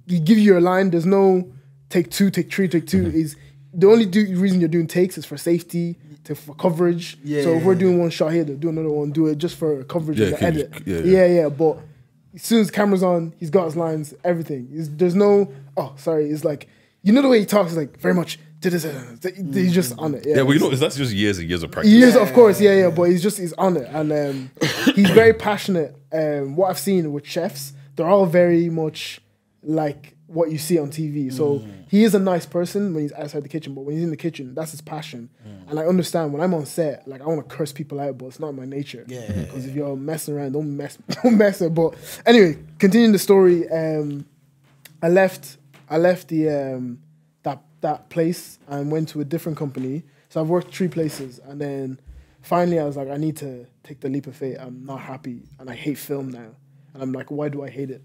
he gives you a line. There's no take 2, take 3, take 2. Is the only reason you're doing takes is for safety, for coverage. Yeah, so if yeah, we're doing one shot here, they'll do another one, do it just for coverage Yeah, of the can edit. you- yeah. But as soon as the camera's on, he's got his lines, everything. There's no, it's like, you know the way he talks is like very much, he's just on it. Yeah, well, you know, that's just years and years of practice. Years, of course, but he's on it, and he's very passionate. What I've seen with chefs, they're all very much like what you see on TV. So he is a nice person when he's outside the kitchen, but when he's in the kitchen, that's his passion. And I understand when I'm on set, like I want to curse people out, but it's not my nature. Yeah. Because if you're messing around, don't mess it. But anyway, continuing the story, I left the that place and went to a different company. So I've worked 3 places, and then finally I was like, I need to take the leap of faith. I'm not happy, and I hate film now. And I'm like, why do I hate it?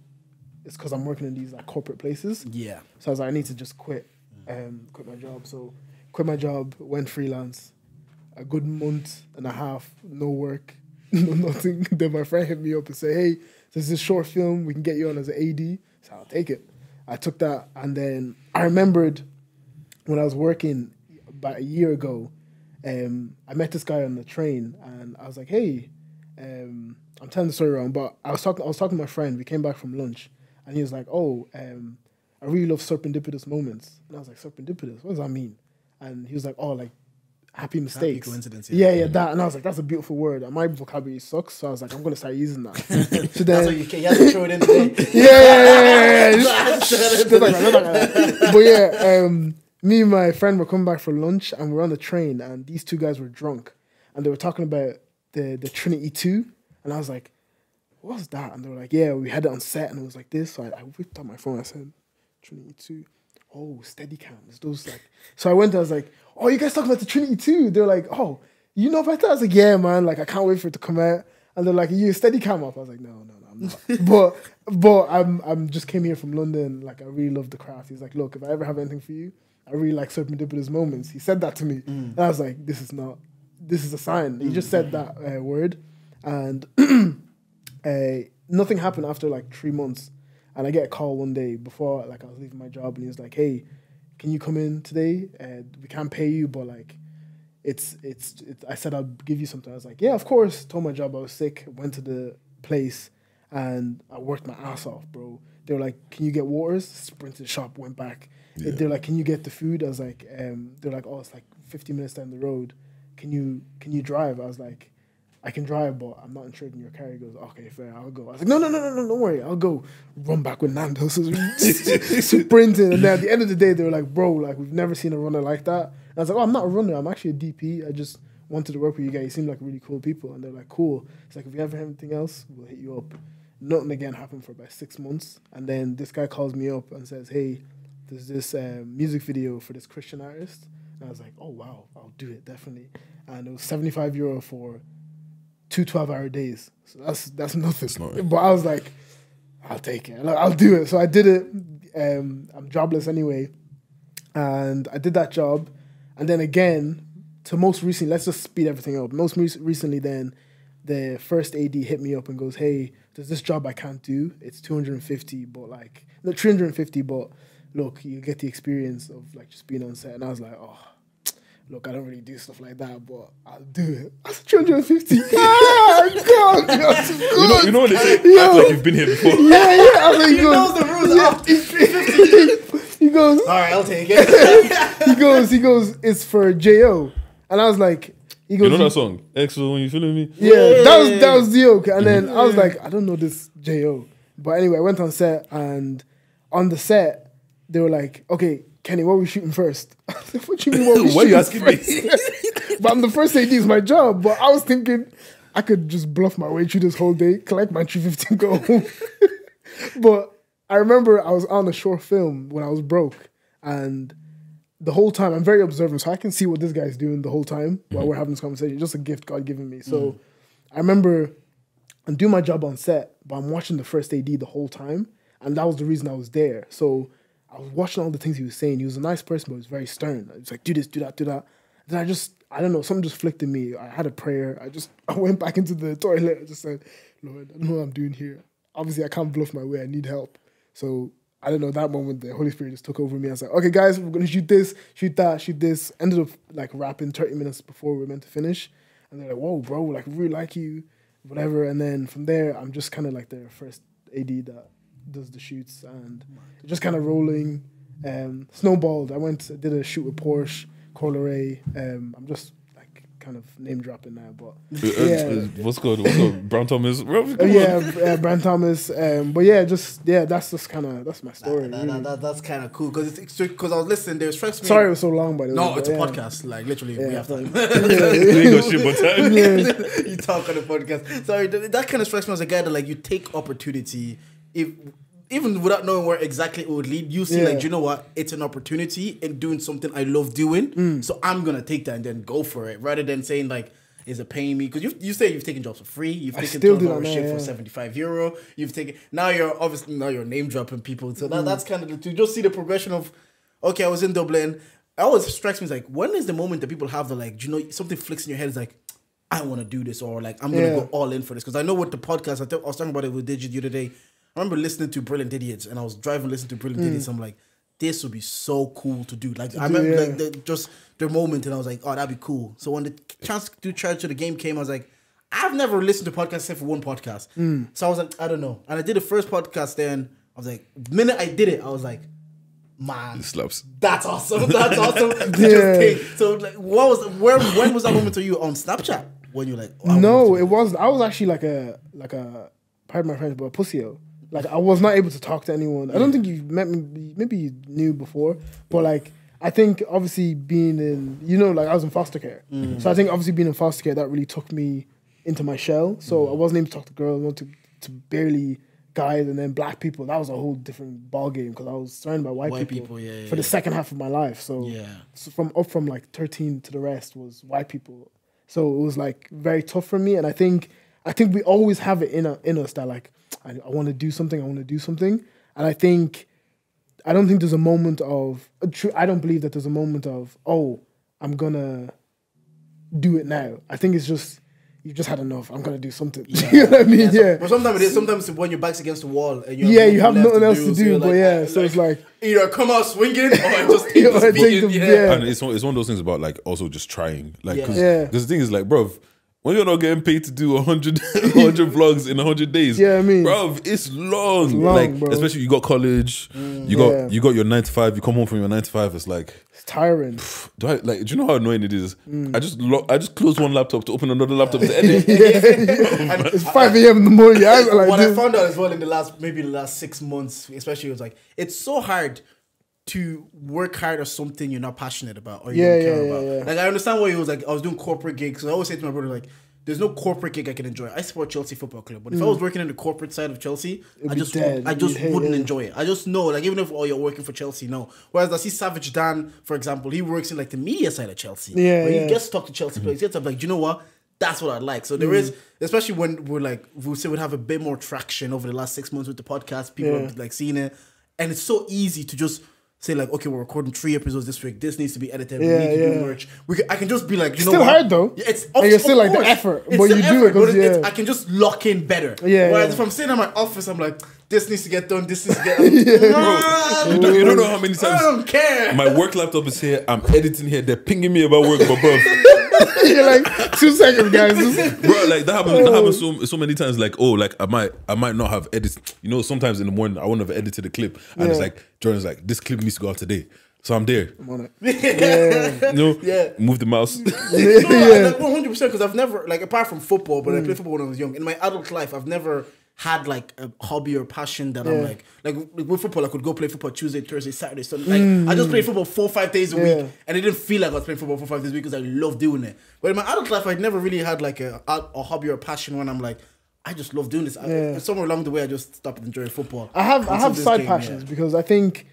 It's because I'm working in these like corporate places. Yeah. So I was like, I need to just quit my job. So quit my job, went freelance. A good month and a half, no work, no nothing. Then my friend hit me up and said, hey, there's this short film, we can get you on as an AD. So I'll take it. I took that, and then I remembered when I was working about a year ago, I met this guy on the train, and I was like, hey, I'm telling the story wrong, but I was talking to my friend. We came back from lunch, and he was like, oh, I really love serendipitous moments. And I was like, serendipitous? What does that mean? And he was like, oh, like happy mistakes. Happy coincidence. Yeah, that. And I was like, that's a beautiful word. And my vocabulary sucks, so I was like, I'm going to start using that. So That's then, what you have to throw it in today. But yeah, me and my friend were coming back for lunch, and we're on the train, and these 2 guys were drunk, and they were talking about the Trinity 2, and I was like, what was that? And they were like, yeah, we had it on set, and it was like this. So I whipped out my phone. I said, Trinity 2. Oh, Steadicams. Those like. So I went. I was like, oh, you guys talking about the Trinity 2? They're like, oh, you know about that? I was like, yeah, man. Like, I can't wait for it to come out. And they're like, you Steadicam up? I was like, no, I'm not. but I'm just came here from London. Like, I really love the craft. He's like, look, if I ever have anything for you, I really like serendipitous moments. He said that to me, and I was like, this is a sign. He just said that word, and nothing happened after like 3 months. And I get a call one day before like I was leaving my job, and he was like, hey, can you come in today? We can't pay you, but like it's I said I'll give you something. I was like, yeah, of course. Told my job I was sick, went to the place, and I worked my ass off, bro. They were like, can you get waters? Sprinted to the shop, went back. Yeah. They're like, can you get the food? I was like, they're like, oh, it's like 50 minutes down the road. Can you drive? I was like, I can drive, but I'm not insured in your car. He goes, okay, fair, I'll go. I was like, no, don't worry, I'll go. Run back with Nando's, sprinting. And then at the end of the day, they were like, bro, like, we've never seen a runner like that. And I was like, oh, I'm not a runner, I'm actually a DP. I just wanted to work with you guys. You seem like really cool people. And they're like, cool. It's like, if you ever have anything else, we'll hit you up. Nothing again happened for about 6 months. And then this guy calls me up and says, hey, there's this music video for this Christian artist. And I was like, oh, wow, I'll do it, definitely. And it was €75 for 2 12-hour days. So that's nothing. But I was like, I'll take it. I'll do it. So I did it. I'm jobless anyway. And I did that job. And then again, to most recently, let's just speed everything up. Most recently then, the first AD hit me up and goes, hey, there's this job I can't do. It's 250, but like, no, 350, but look, you get the experience of like just being on set. And I was like, oh, look, I don't really do stuff like that, but I'll do it. I said 350. Ah, God, that's good. You know what they say? Act like you've been here before. Yeah. I was like, He knows the rules. He goes, all right, I'll take it. he goes, it's for J.O. And I was like, he goes, You know that song? EXO, when you feeling me? Yeah, that was Dio. And then I was like, I don't know this J.O. But anyway, I went on set, and on the set, they were like, okay, Kenny, what are we shooting first? I said, what do you mean what we Why are you shooting asking me? first? But I'm the first AD, it's my job. But I was thinking I could just bluff my way through this whole day, collect my 350 and go home. But I remember I was on a short film when I was broke, and the whole time I'm very observant, so I can see what this guy's doing the whole time while we're having this conversation. It's just a gift God given me. So I remember I'm doing my job on set, but I'm watching the first AD the whole time, and that was the reason I was there. So I was watching all the things he was saying. He was a nice person, but he was very stern. He was like, do this, do that, do that. Then I don't know, something just flicked in me. I had a prayer. I went back into the toilet. I just said, Lord, I don't know what I'm doing here. Obviously, I can't bluff my way. I need help. So I don't know, that moment, the Holy Spirit just took over me. I was like, okay, guys, we're going to shoot this, shoot that, shoot this. Ended up like rapping 30 minutes before we were meant to finish. And they're like, whoa, bro, like, we really like you, whatever. And then from there, I'm just kind of like their first AD that does the shoots. And just kind of rolling. Snowballed. I did a shoot with Porsche, Coleray. I'm just like kind of name dropping now, but yeah. What's called Brown Thomas? Brown Thomas. But that's just kind of that's my story. That's kind of cool because I was listening. There strikes me. Sorry, it was so long, by the way. No, it's a podcast. Like literally, we have time. You talk on the podcast. Sorry, that kind of strikes me as a guy that like you take opportunity even without knowing where exactly it would lead, you see, like, you know what? It's an opportunity in doing something I love doing. So I'm going to take that and then go for it rather than saying, like, is it paying me? Because you say you've taken jobs for free. You've taken 12-hour shift for €75. You've taken, now you're name dropping people. So that's kind of, to just see the progression of, okay, I was in Dublin. It always strikes me as like, when is the moment that people have the, like, you know, something flicks in your head is like, I want to do this, or like, I'm going to go all in for this. Because I know with the podcast, I was talking about it with Digit the other day. I remember listening to Brilliant Idiots, and I was driving listening to Brilliant Idiots. I'm like, this would be so cool to do. Like, I remember like just the moment, and I was like, oh, that'd be cool. So when the chance to do Charge to the Game came, I was like, I've never listened to podcasts except for one podcast. So I was like, I don't know. And I did the first podcast, then I was like, the minute I did it, I was like, man, it slaps. That's awesome. That's awesome. Just take. So like, when was that moment to you on Snapchat? When you're like, oh, no, it was. I was actually like a pardon my French, but a pussy-o. Like, I was not able to talk to anyone. I don't think you met me. Maybe you knew before, but like, I think obviously being in, you know, like I was in foster care. So I think obviously being in foster care, that really took me into my shell. So I wasn't able to talk to girls, not to barely guys, and then black people. That was a whole different ball game because I was surrounded by white people for the second half of my life. So, from like 13 to the rest was white people. So it was like very tough for me. And I think we always have it in us that like, I want to do something. And I don't think there's a moment of, I don't believe that there's a moment of, oh, I'm going to do it now. I think it's just, you've just had enough. I'm going to do something. You know what I mean? But sometimes it is. Sometimes when your back's against the wall and you have nothing else to do. But like, so it's like, either come out swinging or just take the beating. And it's one of those things about like also just trying. Like, because the thing is like, bro, when you're not getting paid to do 100 vlogs in 100 days, I mean, bro, it's long. Like, bro. Especially you got college, you got your 9 to 5. You come home from your 9 to 5. It's like it's tiring. Do you know how annoying it is? I just close one laptop to open another laptop to edit. And it's 5 a.m. in the morning. I found out as well in the last 6 months, especially, it was like it's so hard to work hard at something you're not passionate about or you don't care about. Like, I understand why he was like, I was doing corporate gigs. I always say to my brother, like, there's no corporate gig I can enjoy. I support Chelsea Football Club, but if I was working in the corporate side of Chelsea, I just wouldn't enjoy it. I just know, like, even if you're working for Chelsea, no. Whereas I see Savage Dan, for example, he works in like the media side of Chelsea. He gets to talk to Chelsea players. He gets to like, you know what? That's what I like. So there is, especially when we'd have a bit more traction over the last 6 months with the podcast. People have like seen it, and it's so easy to just say like, okay, we're recording 3 episodes this week. This needs to be edited. We need to do merch. I can just be like, you know still what? hard though. Yeah, it's and you're still like the effort, but you do it because I can just lock in better. Whereas if I'm sitting in my office, I'm like, this needs to get done. This needs to get done. You don't know how many times I don't care. My work laptop is here. I'm editing here. They're pinging me about work, but bro. You're like 2 seconds, guys. Bro, like that happens so many times. Like, oh, like I might not have edited. You know, sometimes in the morning I won't have edited a clip, and it's like Jordan's like, this clip needs to go out today. So I'm there. I'm on it. You know, move the mouse. No, like 100%, because I've never, like, apart from football, but I played football when I was young. In my adult life, I've never had like a hobby or passion that I'm like with football, I could go play football Tuesday, Thursday, Saturday, Sunday. Like I just played football 4 or 5 days a week, and it didn't feel like I was playing football 4 or 5 days a week because I love doing it. But in my adult life, I never really had like a hobby or a passion when I'm like, I just love doing this. Somewhere along the way, I just stopped enjoying football. I have side passions because I think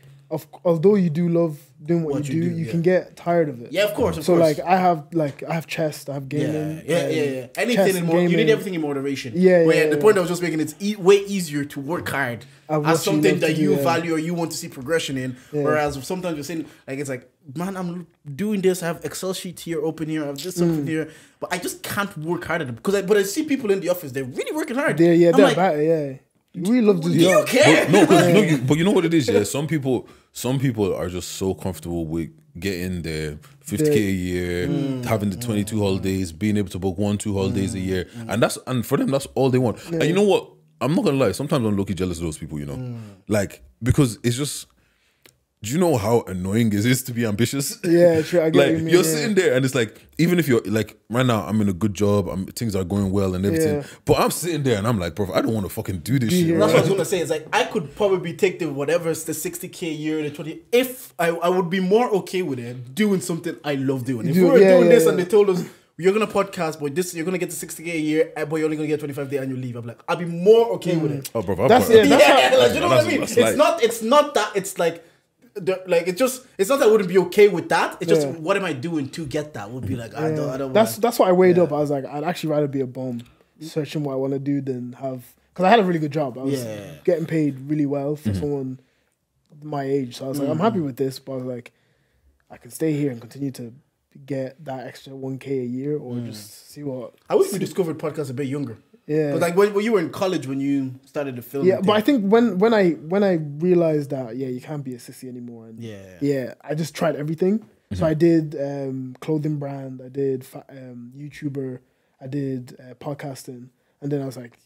although you do love doing what you do, you can get tired of it. Yeah, of course. So like I have chess, I have gaming. Yeah. Anything in you need everything in moderation. Yeah. The point I was just making, it's way easier to work hard as something that you value or you want to see progression in. Whereas sometimes you're saying like it's like, man, I'm doing this. I have Excel sheets here, open here. I have this something here, but I just can't work hard at it because I see people in the office. They're really working hard. They're about it. We love this job. You care? But you know what it is, yeah. Some people are just so comfortable with getting their 50K a year, having the 22 holidays, being able to book 1-2 holidays a year, and for them that's all they want. And you know what? I'm not gonna lie. Sometimes I'm low-key jealous of those people. You know, like because it's just. Do you know how annoying it is to be ambitious? Yeah, true. I get like what you mean, you're sitting there and it's like, even if you're like right now, I'm in a good job, things are going well and everything. But I'm sitting there and I'm like, bro, I don't want to fucking do this shit. That's what I was gonna say. It's like I could probably take the 60K a year, the 20. If I would be more okay with it doing something I love doing. If we were doing this and they told us you're gonna podcast, but you're gonna get the 60K a year, but you're only gonna get 25 day annual leave. I'm like, I'd be more okay with it. Oh, bro, that's like, you know what I mean? It's not that. It's like. It's not that I wouldn't be okay with that. It's just what am I doing to get that? Would be like I don't. That's what I weighed up. I was like, I'd actually rather be a bum searching what I want to do than have, because I had a really good job. I was getting paid really well for someone my age. So I was like, I'm happy with this, but I was like, I can stay here and continue to get that extra 1K a year, or just see what. I wish we discovered podcasts a bit younger. Yeah, but like when you were in college, when you started to film. Yeah, but I think when I realized that you can't be a sissy anymore. And I just tried everything. So I did clothing brand, I did YouTuber, I did podcasting, and then I was like,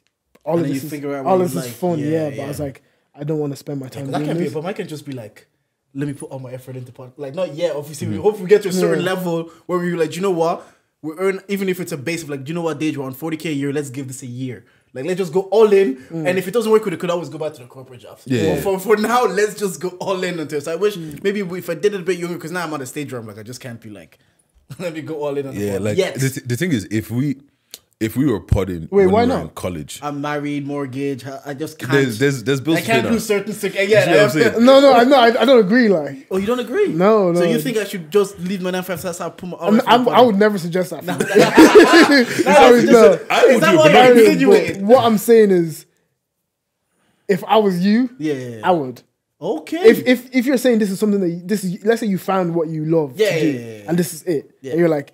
all of this is fun. But I was like, I don't want to spend my time doing this. But I can just be like, let me put all my effort into podcast. Like not yet. Obviously, we hope we get to a certain level where we're like, you know what? We earn, even if it's a base of like, you know what, Dage, we're on 40K a year, let's give this a year. Like, let's just go all in. And if it doesn't work, we could always go back to the corporate jobs. But for now, let's just go all in until. So I wish maybe if I did it a bit younger, because now I'm at a stage where I'm like, I just can't be like, let me go all in on the like the thing is, if we were podding why not? In college, I'm married, mortgage. I just can't. There's bills. I can't do certain things. No, I don't agree. Like, oh, you don't agree? No. So you think I should just leave my 9 to 5? That's how I put my. I would never suggest that. What I'm saying is, if I was you, I would. Okay. If you're saying this is something that let's say you found what you love to do, and this is it, and you're like.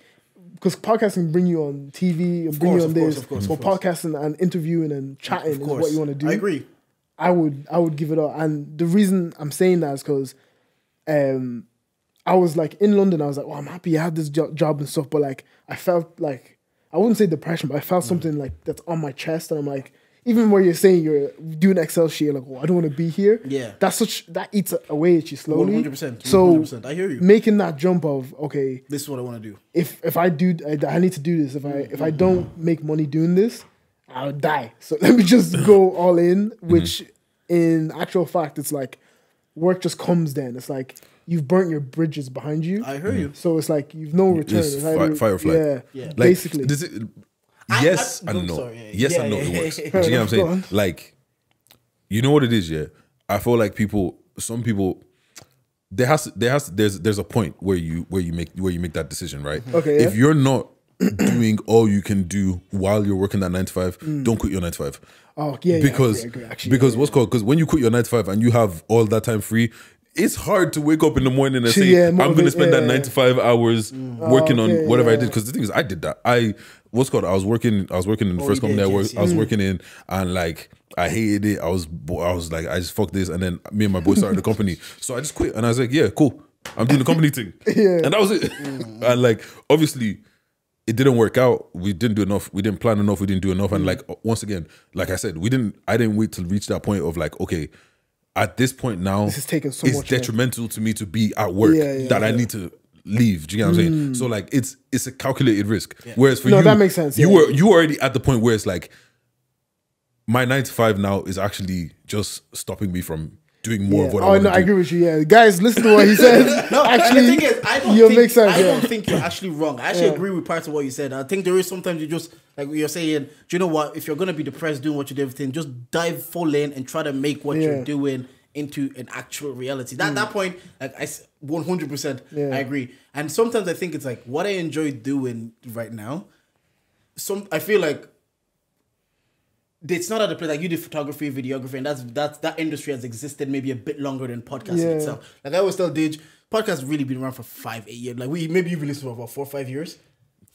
Because podcasting bring you on TV and bring you on this, but podcasting and interviewing and chatting is what you want to do. I agree. I would give it up, and the reason I'm saying that is because, I was like in London. I was like, oh, I'm happy I had this job and stuff, but like I felt like I wouldn't say depression, but I felt something like that's on my chest, and I'm like, even where you're saying you're doing Excel sheet, like, oh, I don't want to be here. Yeah, that eats away at you slowly. 100%. So 100%. I hear you. Making that jump of okay, this is what I want to do. If I do, I need to do this. If I don't make money doing this, I'll die. So let me just go all in. Which, in actual fact, it's like work just comes. Then it's like you've burnt your bridges behind you. I hear you. So it's like you've no return. It's fight or flight. Yeah. Like, basically. Yes and no. Yes and no. It works. Do you know what I'm saying? Like, you know what it is, yeah? I feel like some people, there's a point where you make that decision, right? Okay. If you're not doing all you can do while you're working that 9 to 5, don't quit your 9 to 5. Oh yeah. Because I agree, actually, because what's called, because when you quit your 9 to 5 and you have all that time free, it's hard to wake up in the morning and say, I'm going to spend that 9 to 5 hours working on whatever I did. Because the thing is, I did that. I was working in the first company I was working in, and like I hated it. I was like, I just fuck this, and then me and my boy started the company. So I just quit, and I was like, yeah, cool. I'm doing the company thing, and that was it. And like, obviously, it didn't work out. We didn't do enough. We didn't plan enough. We didn't do enough. And like, once again, like I said, I didn't wait to reach that point of like, okay, at this point now, this is taking so it's much detrimental to me to be at work that I need to leave. Do you get what I'm saying? So like, it's a calculated risk. Whereas for you, that makes sense. You were already at the point where it's like, my 9 to 5 now is actually just stopping me from doing more of what I Oh want no, to I do. agree with you. Yeah, guys, listen to what he said. No, actually, and the thing is, I don't think you're actually wrong. I actually agree with parts of what you said. I think there is sometimes you just like you're saying, do you know what? If you're gonna be depressed doing what you do, everything, just dive full in and try to make what you're doing into an actual reality. That point, like 100%, I agree. And sometimes I think it's like what I enjoy doing right now. I feel like it's not at the place like you do photography, videography, and that industry has existed maybe a bit longer than podcasting itself. Like I always tell Dij, podcast has really been around for 5-8 years. Like maybe you've been listening for about 4 or 5 years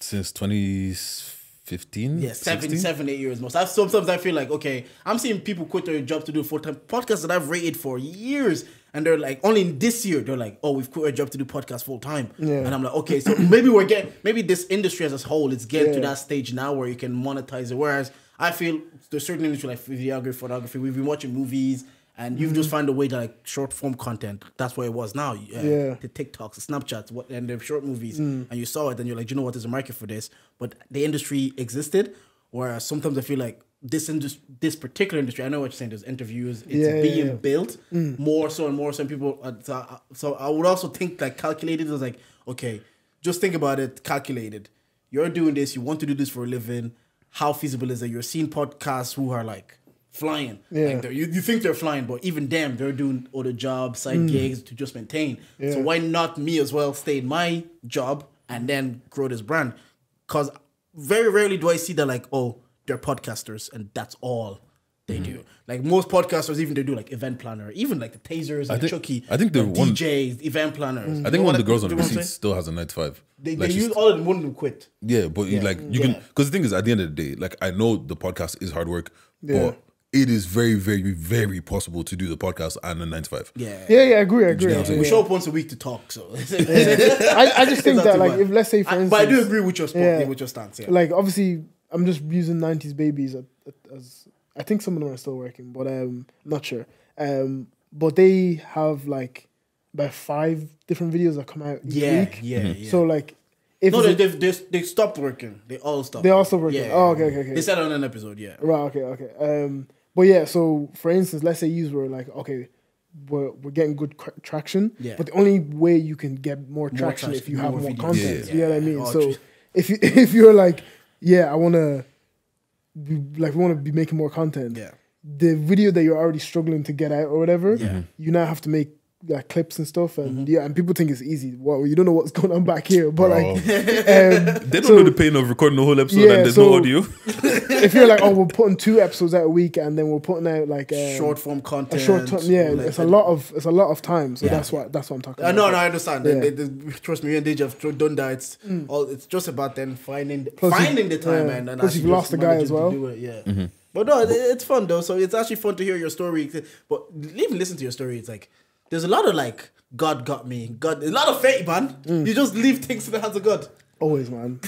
Since 2015. Yeah, 7, 8 years most. Sometimes I feel like okay, I'm seeing people quit their job to do full-time podcasts that I've rated for years, and they're like only this year they're like, oh, we've quit our job to do podcast full time, and I'm like, okay, so maybe this industry as a whole is getting to that stage now where you can monetize it. Whereas I feel there's certain industry like videography, photography. We've been watching movies, and you've just found a way to like short form content. That's what it was now. The TikToks, the Snapchats, and the short movies, and you saw it, and you're like, you know what? There's a market for this. But the industry existed. Whereas sometimes I feel like this particular industry, I know what you're saying. There's interviews. It's being built more so and more. Some people. So I would also think like calculated. It was like, okay, just think about it. Calculated. You're doing this. You want to do this for a living. How feasible is it? You're seeing podcasts who are like flying. Like you think they're flying, but even them, they're doing other jobs, side gigs to just maintain. So why not me as well stay in my job and then grow this brand? Because very rarely do I see that like, oh, they're podcasters and that's all they do. Like most podcasters, even they do like event planner, even like the Tasers and Chucky. I think the DJs, event planners. I think one of the girls on the receipts still has a 9 to 5. They use all of them, one of them quit. Yeah, but like you can, because the thing is, at the end of the day, like I know the podcast is hard work, but it is very, very, very possible to do the podcast and a 9 to 5. I agree. We show up once a week to talk, so I just think that like if let's say for instance, but I do agree with your stance. Yeah. Like obviously, I'm just using 90s babies as I think some of them are still working, but I'm not sure. But they have like about 5 different videos that come out each week. Yeah. So like, if they stopped working. They all stopped. They all stopped working. Yeah. Oh, okay. They said on an episode. Yeah. Right. Okay. But yeah. So for instance, let's say you were like, okay, we're getting good traction. Yeah. But the only way you can get more traction if you have more content. You know what I mean? So if you're like, I want to. Like we want to be making more content. Yeah. The video that you're already struggling to get out or whatever, you now have to make like clips and stuff, and and people think it's easy. Well, you don't know what's going on back here, but like they don't know the pain of recording the whole episode and there's no audio. If you're like, oh, we're putting 2 episodes out a week, and then we're putting out like short form content, it's a lot of time. So that's what I'm talking about. No, I understand. Trust me, me and Dij have done that. It's just about then finding the time and plus you've lost the guy as well. Do it, But no, it's fun though. So it's actually fun to hear your story. But even listen to your story, it's like there's a lot of like God got me, a lot of fate, man. You just leave things in the hands of God. Always, man.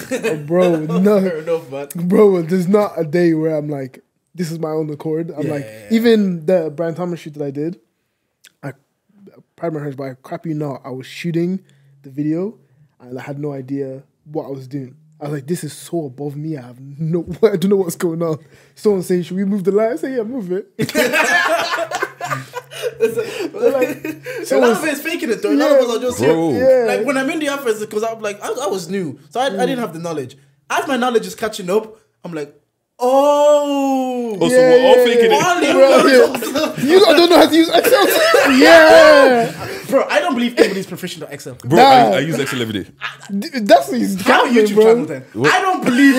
Bro, no. Fair enough, man. Bro, there's not a day where I'm like, this is my own accord. I'm even the Brian Thomas shoot that I did, I pride my hands, but I crap you not, I was shooting the video and I had no idea what I was doing. I was like, this is so above me. I don't know what's going on. Someone saying, should we move the light? I say, yeah, move it. So a lot of it is faking it though. A lot of us are just here. Like when I'm in the office, because I'm like, I was new, so I didn't have the knowledge. As my knowledge is catching up, I'm like, so we're all faking it. You don't know how to use Excel. Bro, I don't believe anybody's proficient at Excel. Bro, I use Excel every day. That's his YouTube channel then. I don't believe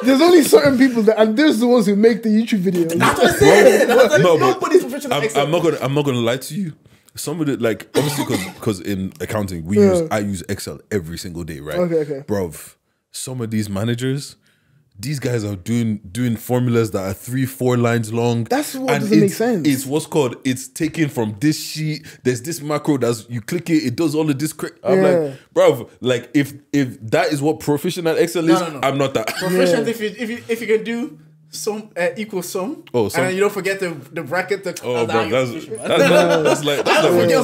there's only certain people that, and there's the ones who make the YouTube videos. That's what I said. Nobody's proficient at Excel. I'm not gonna lie to you. Some of the, like, obviously because in accounting I use Excel every single day, right? Okay. Bruv, some of these managers, these guys are doing formulas that are 3-4 lines long. That's what doesn't make sense. It's what's called, it's taken from this sheet. There's this macro that's, you click it, it does all of this. I'm like, bruv, like if that is what proficient at Excel is, no. I'm not that. Proficient if you can do sum equal sum. And then you don't forget the bracket. That's like I was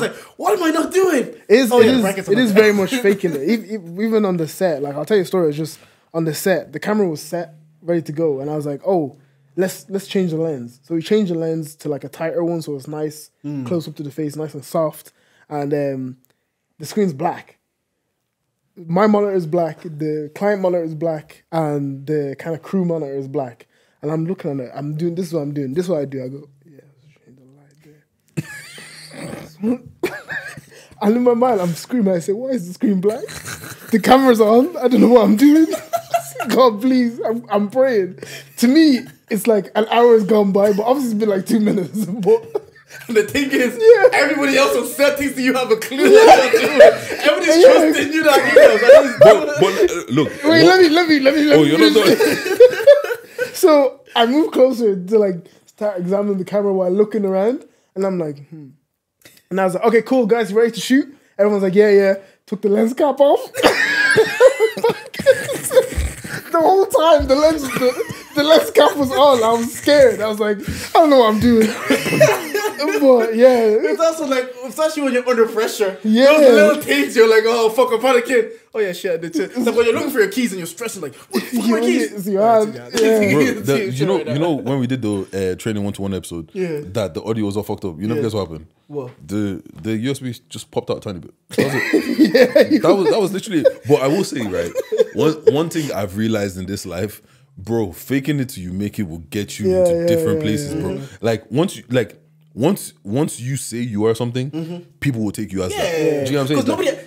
like, what am I not doing? It is very much faking it. Even on the set, like I'll tell you a story. It's just on the set, the camera was set, ready to go, and I was like, oh, let's change the lens. So we changed the lens to like a tighter one, so it's nice, close up to the face, nice and soft. And the screen's black. My monitor is black, the client monitor is black, and the kind of crew monitor is black. And I'm looking at it. I'm doing this is what I'm doing. This is what I do. I go, yeah, let's change the light there. And in my mind, I'm screaming. I say, why is the screen black? The camera's on. I don't know what I'm doing. God, please. I'm praying. To me, it's like an hour has gone by, but obviously it's been like 2 minutes. But the thing is, everybody else on set thinks that you have a clue what you're doing. Everybody's trusting you that look. Wait, let me. Oh, you're not doing. So I move closer to like start examining the camera while looking around, and I'm like, And I was like, okay, cool, guys, you ready to shoot? Everyone's like, yeah. Took the lens cap off. The whole time the lens cap was on. I was scared. I was like, I don't know what I'm doing. But yeah, it's also like, especially when you're under pressure. Yeah, those little things you're like, oh fuck, I'm probably kid. Oh yeah, shit. I did too. It's like when you're looking for your keys and you're stressing, like, what the fuck are my keys? You know when we did the training 1-to-1 episode, that the audio was all fucked up. You know, guess what happened? What? The USB just popped out a tiny bit. That was it. That was literally it. But I will say, right, one thing I've realized in this life, bro, faking it till you make it will get you into different places, bro. Like once you say you are something, people will take you as that. Do you know what I'm saying? Because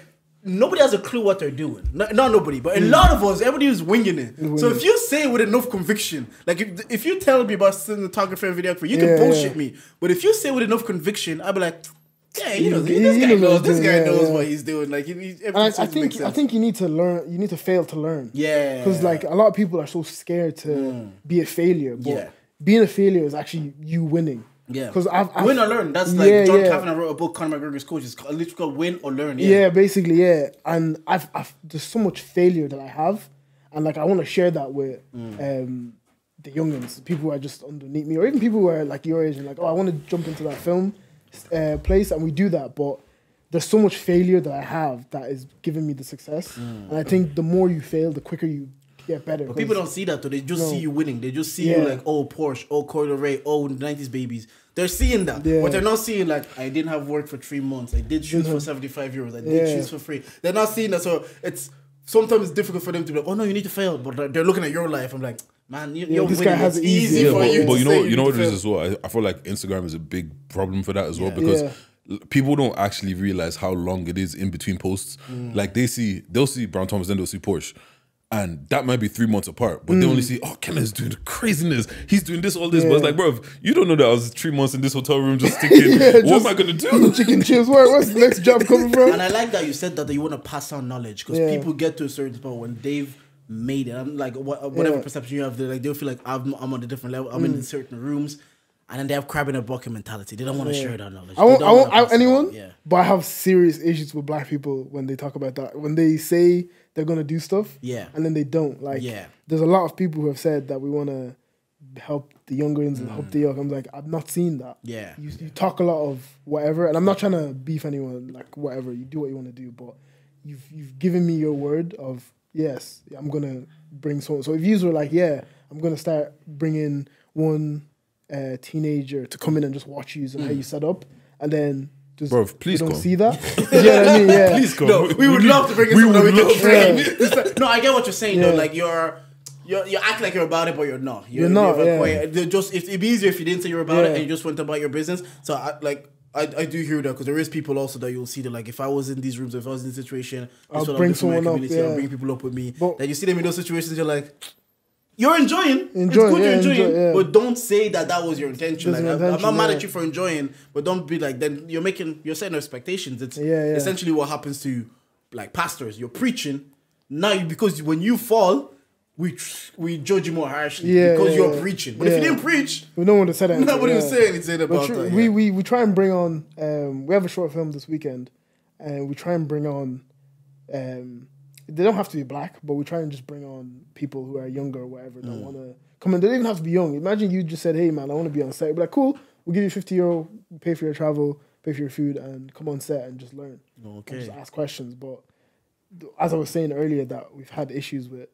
nobody has a clue what they're doing. Not nobody, but a lot of us, everybody is winging it. So if you say it with enough conviction, like if you tell me about cinematography and videographer, you can bullshit me. But if you say it with enough conviction, I'll be like, this guy knows what he's doing. Like, I think you need to learn. You need to fail to learn. Yeah, because like a lot of people are so scared to be a failure. But being a failure is actually you winning. Yeah, because I've win or learn. That's like John Kavanagh wrote a book, Conor McGregor's Coach. It's literally called Win or Learn. Yeah, basically, And I've there's so much failure that I have, and like I want to share that with the youngins, people who are just underneath me, or even people who are like your age and like, oh, I want to jump into that film place, and we do that. But there's so much failure that I have that is giving me the success, and I think the more you fail, the quicker you get better. But people don't see that though. They just see you winning. They just see you like, oh, Porsche, oh, Coil Ray, oh, 90s babies. They're seeing that. But they're not seeing like, I didn't have work for 3 months. I did shoes for 75 euros. I did shoes for free. They're not seeing that. So it's sometimes difficult for them to be like, oh no, you need to fail. But they're looking at your life. I'm like, man, you're this winning. guy has it's it easy. for you. But you know what it is as well. I feel like Instagram is a big problem for that as well, because people don't actually realize how long it is in between posts. Like they'll see Brown Thomas, then they'll see Porsche. And that might be 3 months apart, but they only see, oh, Kenneth's doing the craziness. He's doing this, all this. But it's like, bro, you don't know that I was 3 months in this hotel room just thinking, what am I going to do? Chicken chips, where's the next job coming from? And I like that you said that you want to pass on knowledge, because people get to a certain point when they've made it. I'm like, whatever perception you have, they'll feel like I'm on a different level. I'm in certain rooms. And then they have crab in a bucket mentality. They don't want to share that knowledge. I won't anyone, but I have serious issues with black people when they talk about that. When they say they're going to do stuff, and then they don't. Like, there's a lot of people who have said that we want to help the youngers and help the young. I'm like, I've not seen that. Yeah. You talk a lot of whatever, and I'm not trying to beef anyone, like whatever. You do what you want to do, but you've given me your word of, yes, I'm going to bring someone. So if you were like, I'm going to start bringing one teenager to come in and just watch you and how you set up, and then just please don't come. see that. Yeah, I mean, please come. No, we would love to bring in someone that we can train. No, I get what you're saying though. Like you act like you're about it, but you're not. You're not. It'd be easier if you didn't say you're about it and you just went about your business. So I do hear that, because there is people also that you'll see that, like, if I was in these rooms, if I was in this situation, I'll bring someone up. I'll bring people up with me. But then you see them in those situations, you're like, you're enjoying. It's good you're enjoying, but don't say that was your intention. Like, I'm not mad at you for enjoying, but don't be like, then you're setting expectations. It's essentially what happens to like pastors. You're preaching now, because when you fall, we judge you more harshly because you're preaching. But if you didn't preach, we don't want to say that. Nobody was saying anything about that. We try and bring on. We have a short film this weekend, and we try and bring on. They don't have to be black, but we try and just bring on people who are younger or whatever that want to come in. They don't even have to be young. Imagine you just said, hey, man, I want to be on set. You'd be like, cool, we'll give you €50, pay for your travel, pay for your food, and come on set and just learn. Okay. And just ask questions. But as I was saying earlier, that we've had issues with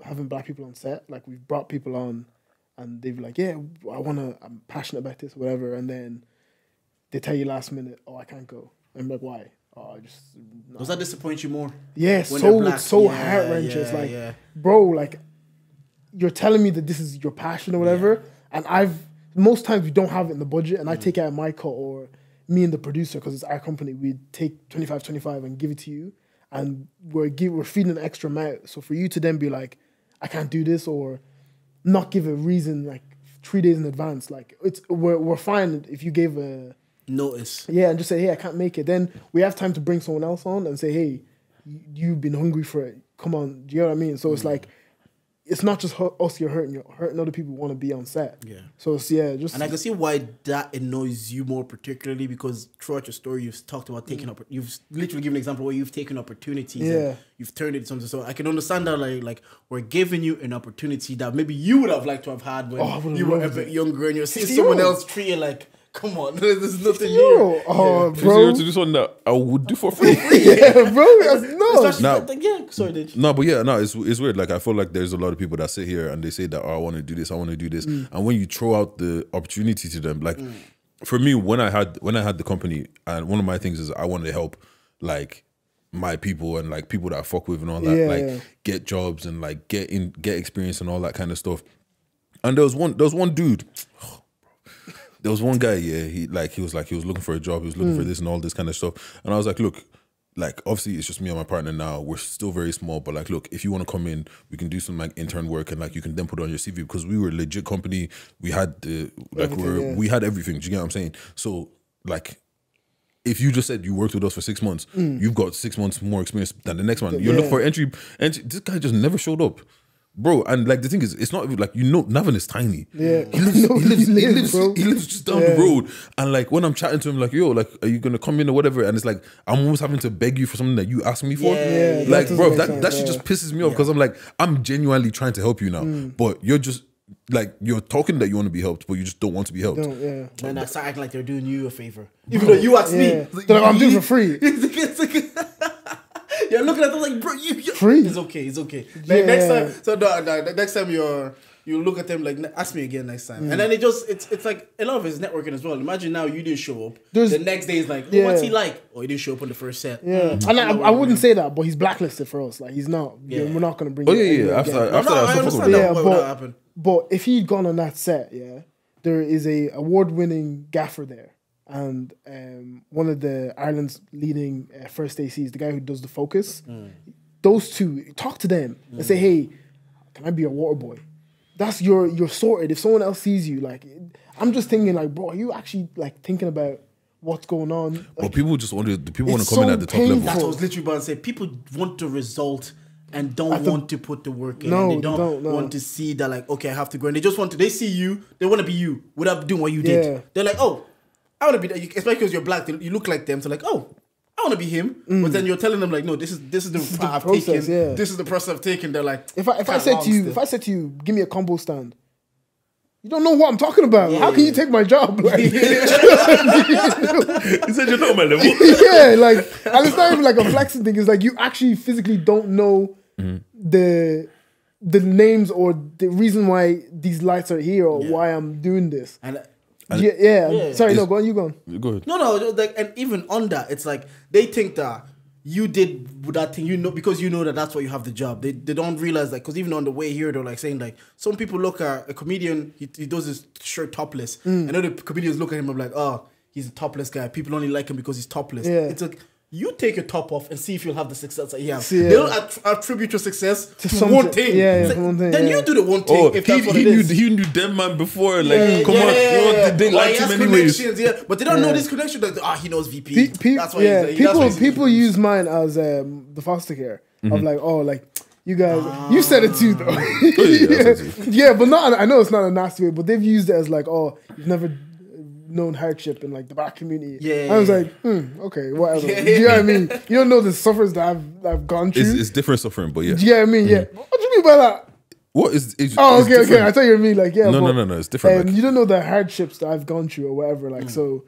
having black people on set. Like, we've brought people on and they'd be like, yeah, I'm passionate about this, whatever, and then they tell you last minute, oh, I can't go. I'm like, why? Oh, I just... Nah. Does that disappoint you more? Yeah, it's so heart-wrenching. It's like, bro, like, you're telling me that this is your passion or whatever, and most times we don't have it in the budget, and I take it out of my cut, or me and the producer, because it's our company, we take 25 and give it to you, and we're feeding an extra amount. So for you to then be like, I can't do this, or not give a reason like 3 days in advance, like we're fine if you gave a notice. Yeah, and just say, hey, I can't make it. Then we have time to bring someone else on and say, hey, you've been hungry for it. Come on, do you know what I mean? So it's like, it's not just us you're hurting other people who want to be on set. Yeah. So it's, just... And I can see why that annoys you more particularly, because throughout your story, you've talked about taking up... You've literally given an example where you've taken opportunities and you've turned it into something. So I can understand that, like we're giving you an opportunity that maybe you would have liked to have had when you were a bit younger, and you're seeing someone else treat you like, come on, there's nothing here. Oh, bro. To do something that I would do for free. Bro. Sorry, did no, but it's weird. Like, I feel like there's a lot of people that sit here and they say that, oh, I want to do this, I want to do this, and when you throw out the opportunity to them, like, for me, when I had the company, and one of my things is I wanted to help, like, my people and like people that I fuck with and all that, get jobs and like get experience and all that kind of stuff. And there was one dude. There was one guy, he was looking for a job, he was looking for this and all this kind of stuff. And I was like, look, like, obviously it's just me and my partner now. We're still very small, but like, look, if you want to come in, we can do some like intern work, and like you can then put it on your CV, because we were a legit company. We had we had everything. Do you get what I'm saying? So like, if you just said you worked with us for 6 months, you've got 6 months more experience than the next one. You're looking for entry. This guy just never showed up. Bro, and like the thing is, it's not like, Navan is tiny. Yeah, he lives just down the road. And like when I'm chatting to him, like, yo, like, are you gonna come in or whatever? And it's like I'm almost having to beg you for something that you asked me for. Yeah, like, bro, that shit just pisses me off, because I'm like, I'm genuinely trying to help you now, but you're just like, you're talking that you want to be helped, but you just don't want to be helped. And I start acting like they're doing you a favor, even though you asked me. They're like, I'm doing it for free. You're looking at them like, bro, you free. It's okay. Like, next time, next time you look at them like, ask me again next time. And then it's like, a lot of it's networking as well. Imagine now you didn't show up. The next day is like, what's he like? Oh, he didn't show up on the first set. Yeah, and I wouldn't say that, but he's blacklisted for us. Like, he's not. We're not going to bring. I understand that. What would happen? But if he'd gone on that set, there is a award-winning gaffer there. And one of the Ireland's leading first ACs, the guy who does the focus, those two, talk to them and say, hey, can I be a water boy? That's you're sorted. If someone else sees you, like, I'm just thinking, like, bro, are you actually like thinking about what's going on? Like, but people just want to come in at the top level. That's what I was literally about to say. People want the result and don't want to put the work in. And they don't want to see that, like, okay, I have to go. And they just they see you, they want to be you without doing what you did. They're like, oh, I want to be that, especially because you're black. You look like them, so like, oh, I want to be him. But then you're telling them like, no, this is the path I've taken. This is the process I've taken. They're like, if I said to you, give me a combo stand, you don't know what I'm talking about. How can you take my job? Like, he said you're not on my level. Like, and it's not even like a flexing thing. It's like you actually physically don't know the names or the reason why these lights are here or why I'm doing this. Sorry, no, go on, you go on. Go ahead. No, like, and even on that, it's like they think that you did that thing, because you know that that's why you have the job. They don't realize that, because even on the way here, they're like saying like, some people look at a comedian, he does his shirt topless, and other comedians look at him and be like, oh, he's a topless guy. People only like him because he's topless. It's like, you take your top off and see if you'll have the success that you have. They don't attribute your success to one thing. Then you do the one thing. If that's what it is. He knew them man before. Like, come on, they like him anyways. But they don't know this connection. Like, he knows VP. That's why people use mine as the foster care of like, oh, like, you guys, you said it too though. But not. I know it's not a nasty way, but they've used it as like, oh, you've never known hardship in like the black community. I was like, okay, whatever. Do you know what I mean? You don't know the sufferings that I've gone through. It's different suffering, but yeah. Do you know what I mean? What do you mean by that? What is? Okay. I thought you mean like No. It's different. You don't know the hardships that I've gone through or whatever. Like so,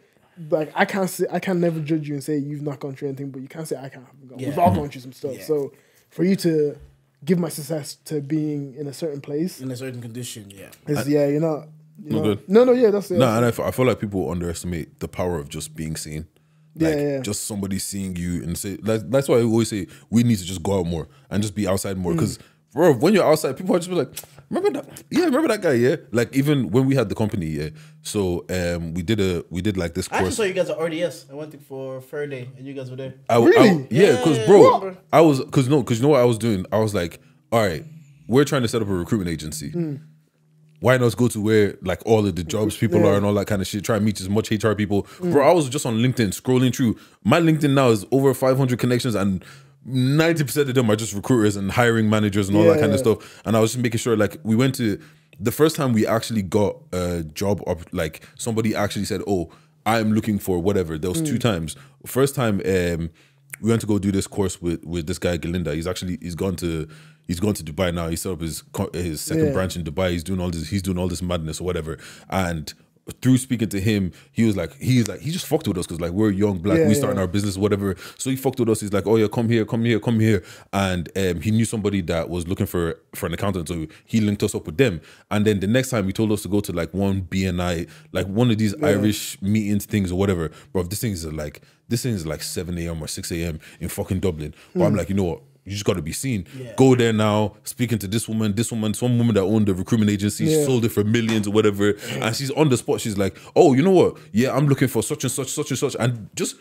like I can never judge you and say you've not gone through anything, but you can't say I can't. We've all gone through some stuff. So for you to give my success to being in a certain place. In a certain condition, yeah. You're not. Good. No, yeah, that's it. No, and I feel like people underestimate the power of just being seen. Like just somebody seeing you and say that's why I always say we need to just go out more and just be outside more. Because bro, when you're outside, people are just be like, remember that guy, yeah? Like even when we had the company, yeah. So we did like this course. I actually saw you guys at RDS. I went for Fair Day and you guys were there. Really? Yeah, because bro, I was because you know what I was doing? I was like, all right, we're trying to set up a recruitment agency. Why not go to where like all of the jobs people are and all that kind of shit? Try and meet as much HR people. Bro, I was just on LinkedIn scrolling through. My LinkedIn now is over 500 connections and 90% of them are just recruiters and hiring managers and all that kind of stuff. And I was just making sure like we went to the first time we actually got a job up, like somebody actually said, oh, I'm looking for whatever. There was 2 times. First time we went to go do this course with this guy Galinda. He's gone to Dubai now. He set up his second branch in Dubai. He's doing all this madness or whatever. And through speaking to him, he just fucked with us because like we're young black, we starting our business, whatever. So he fucked with us. He's like, oh yeah, come here. And he knew somebody that was looking for an accountant, so he linked us up with them. And then the next time he told us to go to like one BNI, like one of these Irish meetings things or whatever. Bro, this thing is like 7 a.m. or 6 a.m. in fucking Dublin. But I'm like, you know what? You just got to be seen. Go there now, speaking to some woman that owned the recruitment agency, sold it for millions or whatever. And she's on the spot. She's like, oh, you know what? Yeah, I'm looking for such and such. And just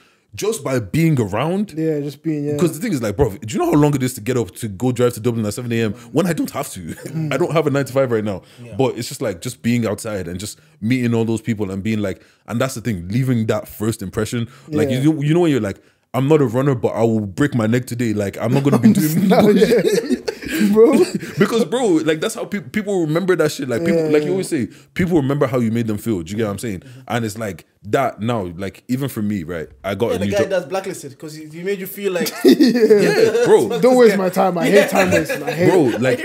by being around. Yeah, just being, Because the thing is like, bro, do you know how long it is to get up to go drive to Dublin at 7 a.m. when I don't have to? I don't have a 9 to 5 right now. But it's just like, just being outside and just meeting all those people and being like, and that's the thing, leaving that first impression. Like, you know when you're like, I'm not a runner, but I will break my neck today. Like, I'm not going to be doing bro. Because, bro, like, that's how people remember that shit. Like, people, like you always say, people remember how you made them feel. Do you get what I'm saying? And it's like that now, like, even for me, right? I got a new job. The guy that's blacklisted because he made you feel like... bro. Don't waste my time. I hate time wasting. I hate it. Bro, like,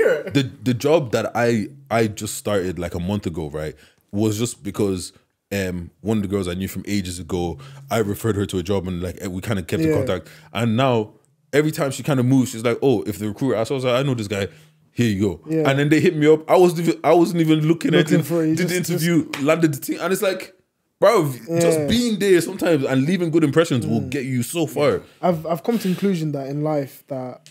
the job that I just started, like, a month ago, right, was just because... one of the girls I knew from ages ago, I referred her to a job and like we kind of kept in contact. And now every time she kind of moves, she's like, "Oh, if the recruiter asks," I was like, "I know this guy. Here you go." And then they hit me up. I wasn't even looking at it. Did the interview, landed the team, and it's like, bro, just being there sometimes and leaving good impressions will get you so far. I've come to the conclusion that in life that.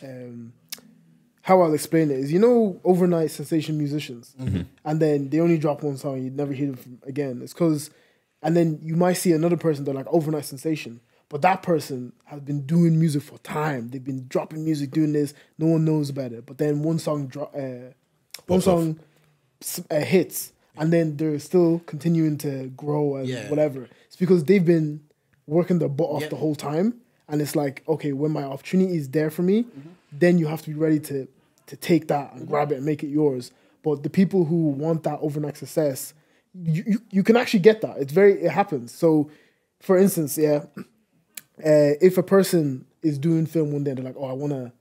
How I'll explain it is, you know, overnight sensation musicians, and then they only drop one song, you'd never hear them from again. It's because, and then you might see another person, they're like overnight sensation, but that person has been doing music for time. They've been dropping music, doing this. No one knows about it. But then one song hits, and then they're still continuing to grow and whatever. It's because they've been working their butt off the whole time, and it's like, okay, when my opportunity is there for me. Then you have to be ready to take that and grab it and make it yours. But the people who want that overnight success, you can actually get that. It happens. So, for instance, if a person is doing film one day, they're like, oh, I want to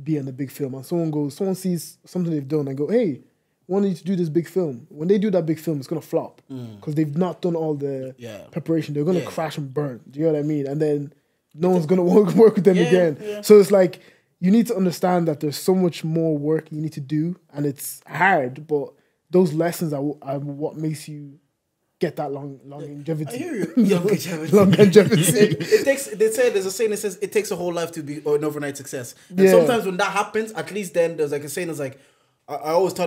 be in the big film. And someone sees something they've done and go, hey, I want you to do this big film. When they do that big film, it's going to flop because they've not done all the preparation. They're going to crash and burn. Do you know what I mean? And then no one's going to work with them again. Yeah. So it's like, you need to understand that there's so much more work you need to do, and it's hard, but those lessons are what makes you get that longevity. I hear you. Longevity. They say there's a saying that says it takes a whole life to be an overnight success. And sometimes when that happens, at least then there's like a saying that's like, I always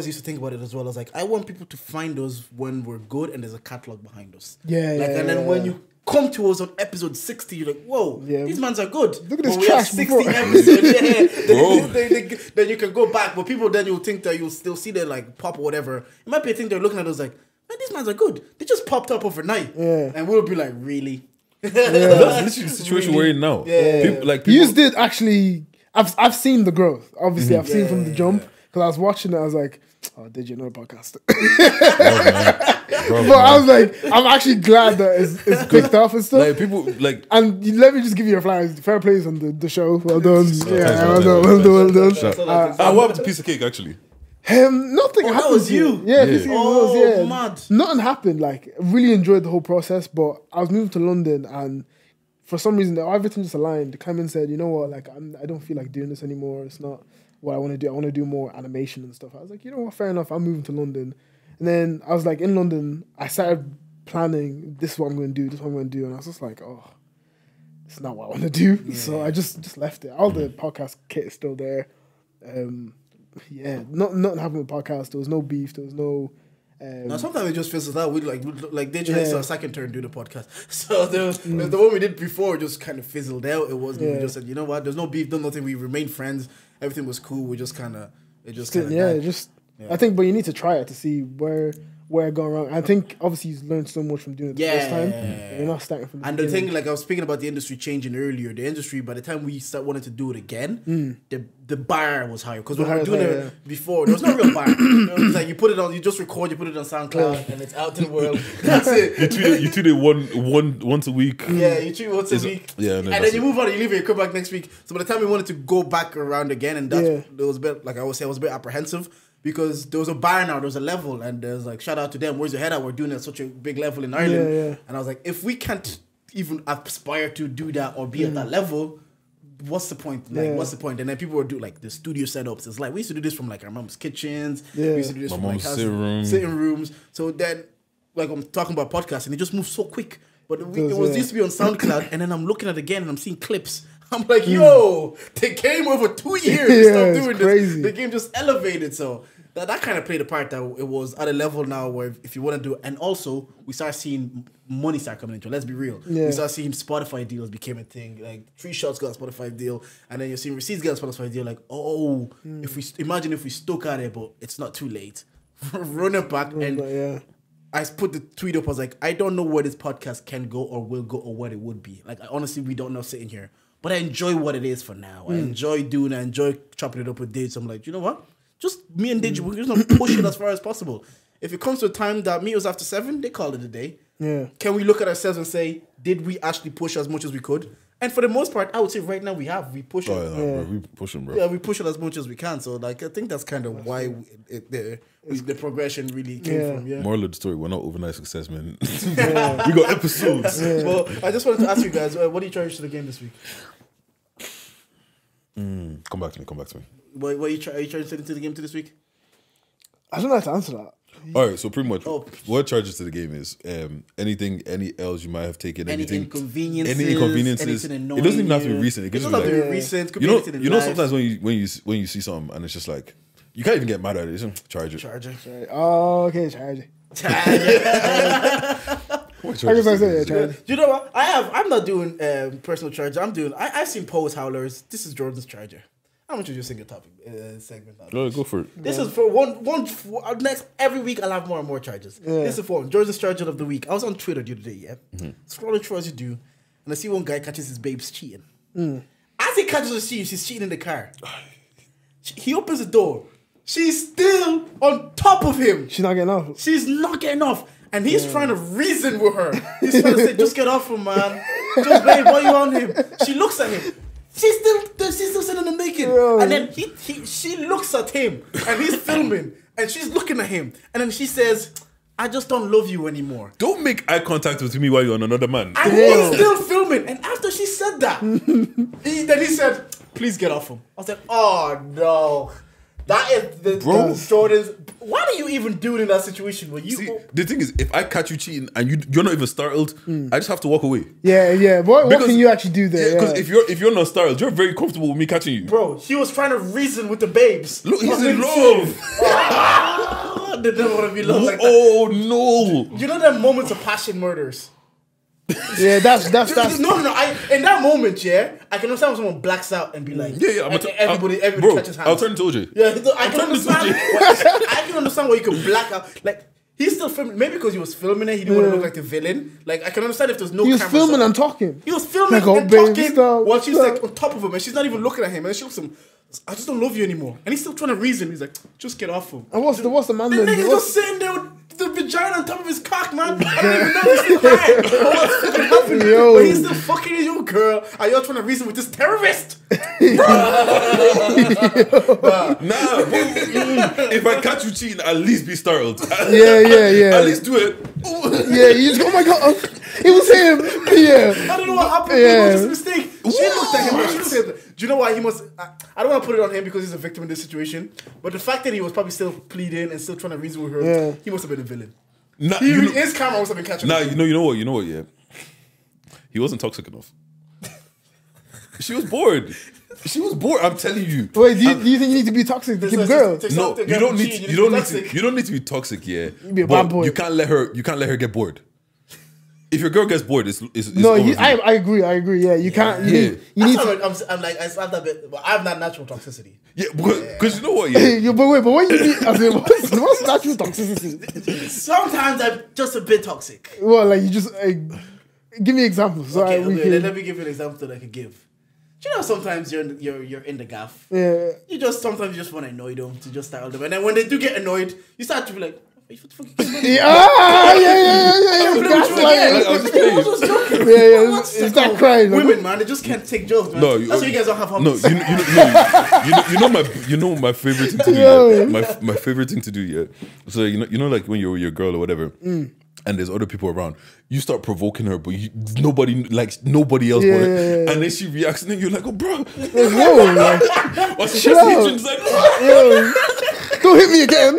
used to think about it as well. I was like, I want people to find us when we're good and there's a catalog behind us. And then when you come to us on episode 60, you're like, whoa, these mans are good. Look at this trash 60 episodes. Then you can go back, but people then you'll think that you'll still see their like pop or whatever. It might be a thing they're looking at us like, man, these mans are good. They just popped up overnight. And we'll be like, really? That's literally the situation we're in now. People you did actually, I've seen the growth. Obviously, I've seen from the jump. Because I was watching it, I was like, oh, did you know a podcast? But I was like, I'm actually glad that it's picked up and stuff. Like people like, and let me just give you your flowers. Fair plays on the show. Well done. Well done. What happened to Piece of Cake actually? Nothing happened. That was you. Yeah, was mad. Nothing happened. Like, I really enjoyed the whole process, but I was moving to London and for some reason everything just aligned. They came and said, you know what, like I don't feel like doing this anymore. It's not. what I want to do. I want to do more animation and stuff. I was like, you know what, fair enough. I'm moving to London. And then I was like, in London, I started planning, this is what I'm going to do, this is what I'm going to do. And I was just like, oh, it's not what I want to do. Yeah. So I just left it. All the podcast kit is still there. Nothing happened with podcast. There was no beef. There was no... now sometimes it just fizzles out. We like they just a second turn do the podcast. So the one we did before just kind of fizzled out. It was we just said, you know what? There's no beef, no nothing. We remained friends. Everything was cool. We just kind of I think, but you need to try it to see where it gone wrong. I think obviously you learned so much from doing it the first time. You're not starting from the beginning. The thing, like I was speaking about the industry changing earlier, the industry by the time we wanted to do it again, the bar was higher because when we were doing it before, there was no real bar. It was like you put it on, you just record, you put it on SoundCloud, and it's out to the world. That's it. You treat it once a week. Yeah, you treat it once a week. Yeah, and then you move on, you leave it, you come back next week. So by the time we wanted to go back around again, and it was a bit, like I always say, I was a bit apprehensive. Because there was a bar now, there was a level, and there's like, shout out to them, where's your head at? We're doing it at such a big level in Ireland. And I was like, if we can't even aspire to do that or be at that level, what's the point? Like, what's the point? And then people would do like the studio setups. It's like, we used to do this from like our mom's kitchens. We used to do this from like sitting rooms. So then, like I'm talking about podcasting, it just moved so quick. But it was used to be on SoundCloud, and then I'm looking at it again, and I'm seeing clips. I'm like, yo, the game over 2 years stop doing this. The game just elevated. So that kind of played a part that it was at a level now where if you want to do it. And also, we start seeing money start coming into it. Let's be real. We start seeing Spotify deals became a thing. Like 3 Shots got a Spotify deal. And then you're seeing Receipts get a Spotify deal. Like, if we stuck at it, but it's not too late. Run it back. I put the tweet up. I was like, I don't know where this podcast can go or will go or what it would be. Like, honestly, we don't know sitting here. But I enjoy what it is for now. I enjoy doing it. I enjoy chopping it up with Dage. So I'm like, you know what? Just me and Dage, we're just going to push it as far as possible. If it comes to a time that meet us after 7, they call it a day. Yeah. Can we look at ourselves and say, did we actually push as much as we could? And for the most part, I would say right now we have. We push it. Bro, we pushing, bro. Yeah, we push it as much as we can. So like, I think that's kind of why the progression really came from. Yeah. Moral of the story, we're not overnight success, man. We got episodes. Well, I just wanted to ask you guys, what do you charge to the game this week? Come back to me. What are you trying to send into the game to this week? I don't know how to answer that. All right, so pretty much what charges to the game is any L's you might have taken, any inconveniences, anything annoying. It doesn't even have to be recent. It doesn't have to be recent. You know, sometimes when you see something and it's just like you can't even get mad at it. It's charge it. Oh, okay, charge it. You know what? I'm not doing personal charger. I've seen Post Howlers. This is Jordan's charger. I'm introducing a topic segment now. Go for it. This is for one next every week. I'll have more and more charges. This is for Jordan's charger of the week. I was on Twitter the other day, scrolling through as you do, and I see one guy catches his babes cheating. As he catches her cheating, she's cheating in the car. He opens the door. She's still on top of him. She's not getting off. She's not getting off. And he's trying to reason with her. He's trying to say, just get off him, man. Just, babe, why are you on him? She looks at him. She's still sitting there naked. Bro. And then she looks at him. And he's filming. And she's looking at him. And then she says, I just don't love you anymore. Don't make eye contact with me while you're on another man. And he's still filming. And after she said that, he said, please get off him. I was like, oh, no. That is Jordan's. What are you even doing in that situation? When you see, the thing is, if I catch you cheating and you're not even startled, I just have to walk away. Yeah. What can you actually do there? Because if you're not startled, you're very comfortable with me catching you. Bro, he was trying to reason with the babes. Look, he's in love. They don't want to be loved like that. Oh no! You know them moments of passion murders. Yeah, that's no. In that moment, I can understand when someone blacks out and be like, everybody catches hands. I'll turn to OJ. Yeah, I can understand why you could black out. Like he's still filming, maybe because he was filming it, he didn't want to look like the villain. Like I can understand if there's no. He was filming and talking. He was filming and talking while she's like on top of him, and she's not even looking at him, and she looks at him. I just don't love you anymore, and he's still trying to reason. He's like, just get off him. And what's the man? The nigga just sitting there with the vagina on top of his cock, man. I don't even know he's still high. What's fucking happening? But he's still fucking you, girl. And you're trying to reason with this terrorist. Nah, if I catch you cheating, at least be startled. Yeah. At least do it. Yeah, you just, oh my god, it was him. Yeah. I don't know what happened. It was just a mistake. She looked at him. She looked at him. Do you know why he must? I don't want to put it on him because he's a victim in this situation. But the fact that he was probably still pleading and still trying to reason with her, he must have been a villain. Nah, His camera must have been catching. Nah, you know what? Yeah, he wasn't toxic enough. She was bored. She was bored. I'm telling you. Wait, do you think you need to be toxic to keep a girl? No, you don't need. You don't need to be toxic. Yeah, you be a bad boy. You can't let her get bored. If your girl gets bored, it's no. over. I agree. Yeah, you can't. You need. I'm like I have that bit. But I have that natural toxicity. Yeah, because you know what? Yeah. But what you mean? I mean, what's natural toxicity? Sometimes I'm just a bit toxic. Well, like you just give me examples. So okay, let me give you an example that I could give. Do you know sometimes you're in the gaff? Yeah. Sometimes you just want to annoy them to just style them, and then when they do get annoyed, you start to be like, what the fuck? Yeah. It's that crying. Women, man, they just can't take jokes, man. No, that's why you guys don't have hobbies. No, you know my favorite thing to do. Yeah? My favorite thing to do. Yeah. So you know, like when you're with your girl or whatever. And there's other people around, you start provoking her, but nobody else. And then she reacts, and then you're like, "Oh, bro, whoa!" Like, what's she like, don't hit me again.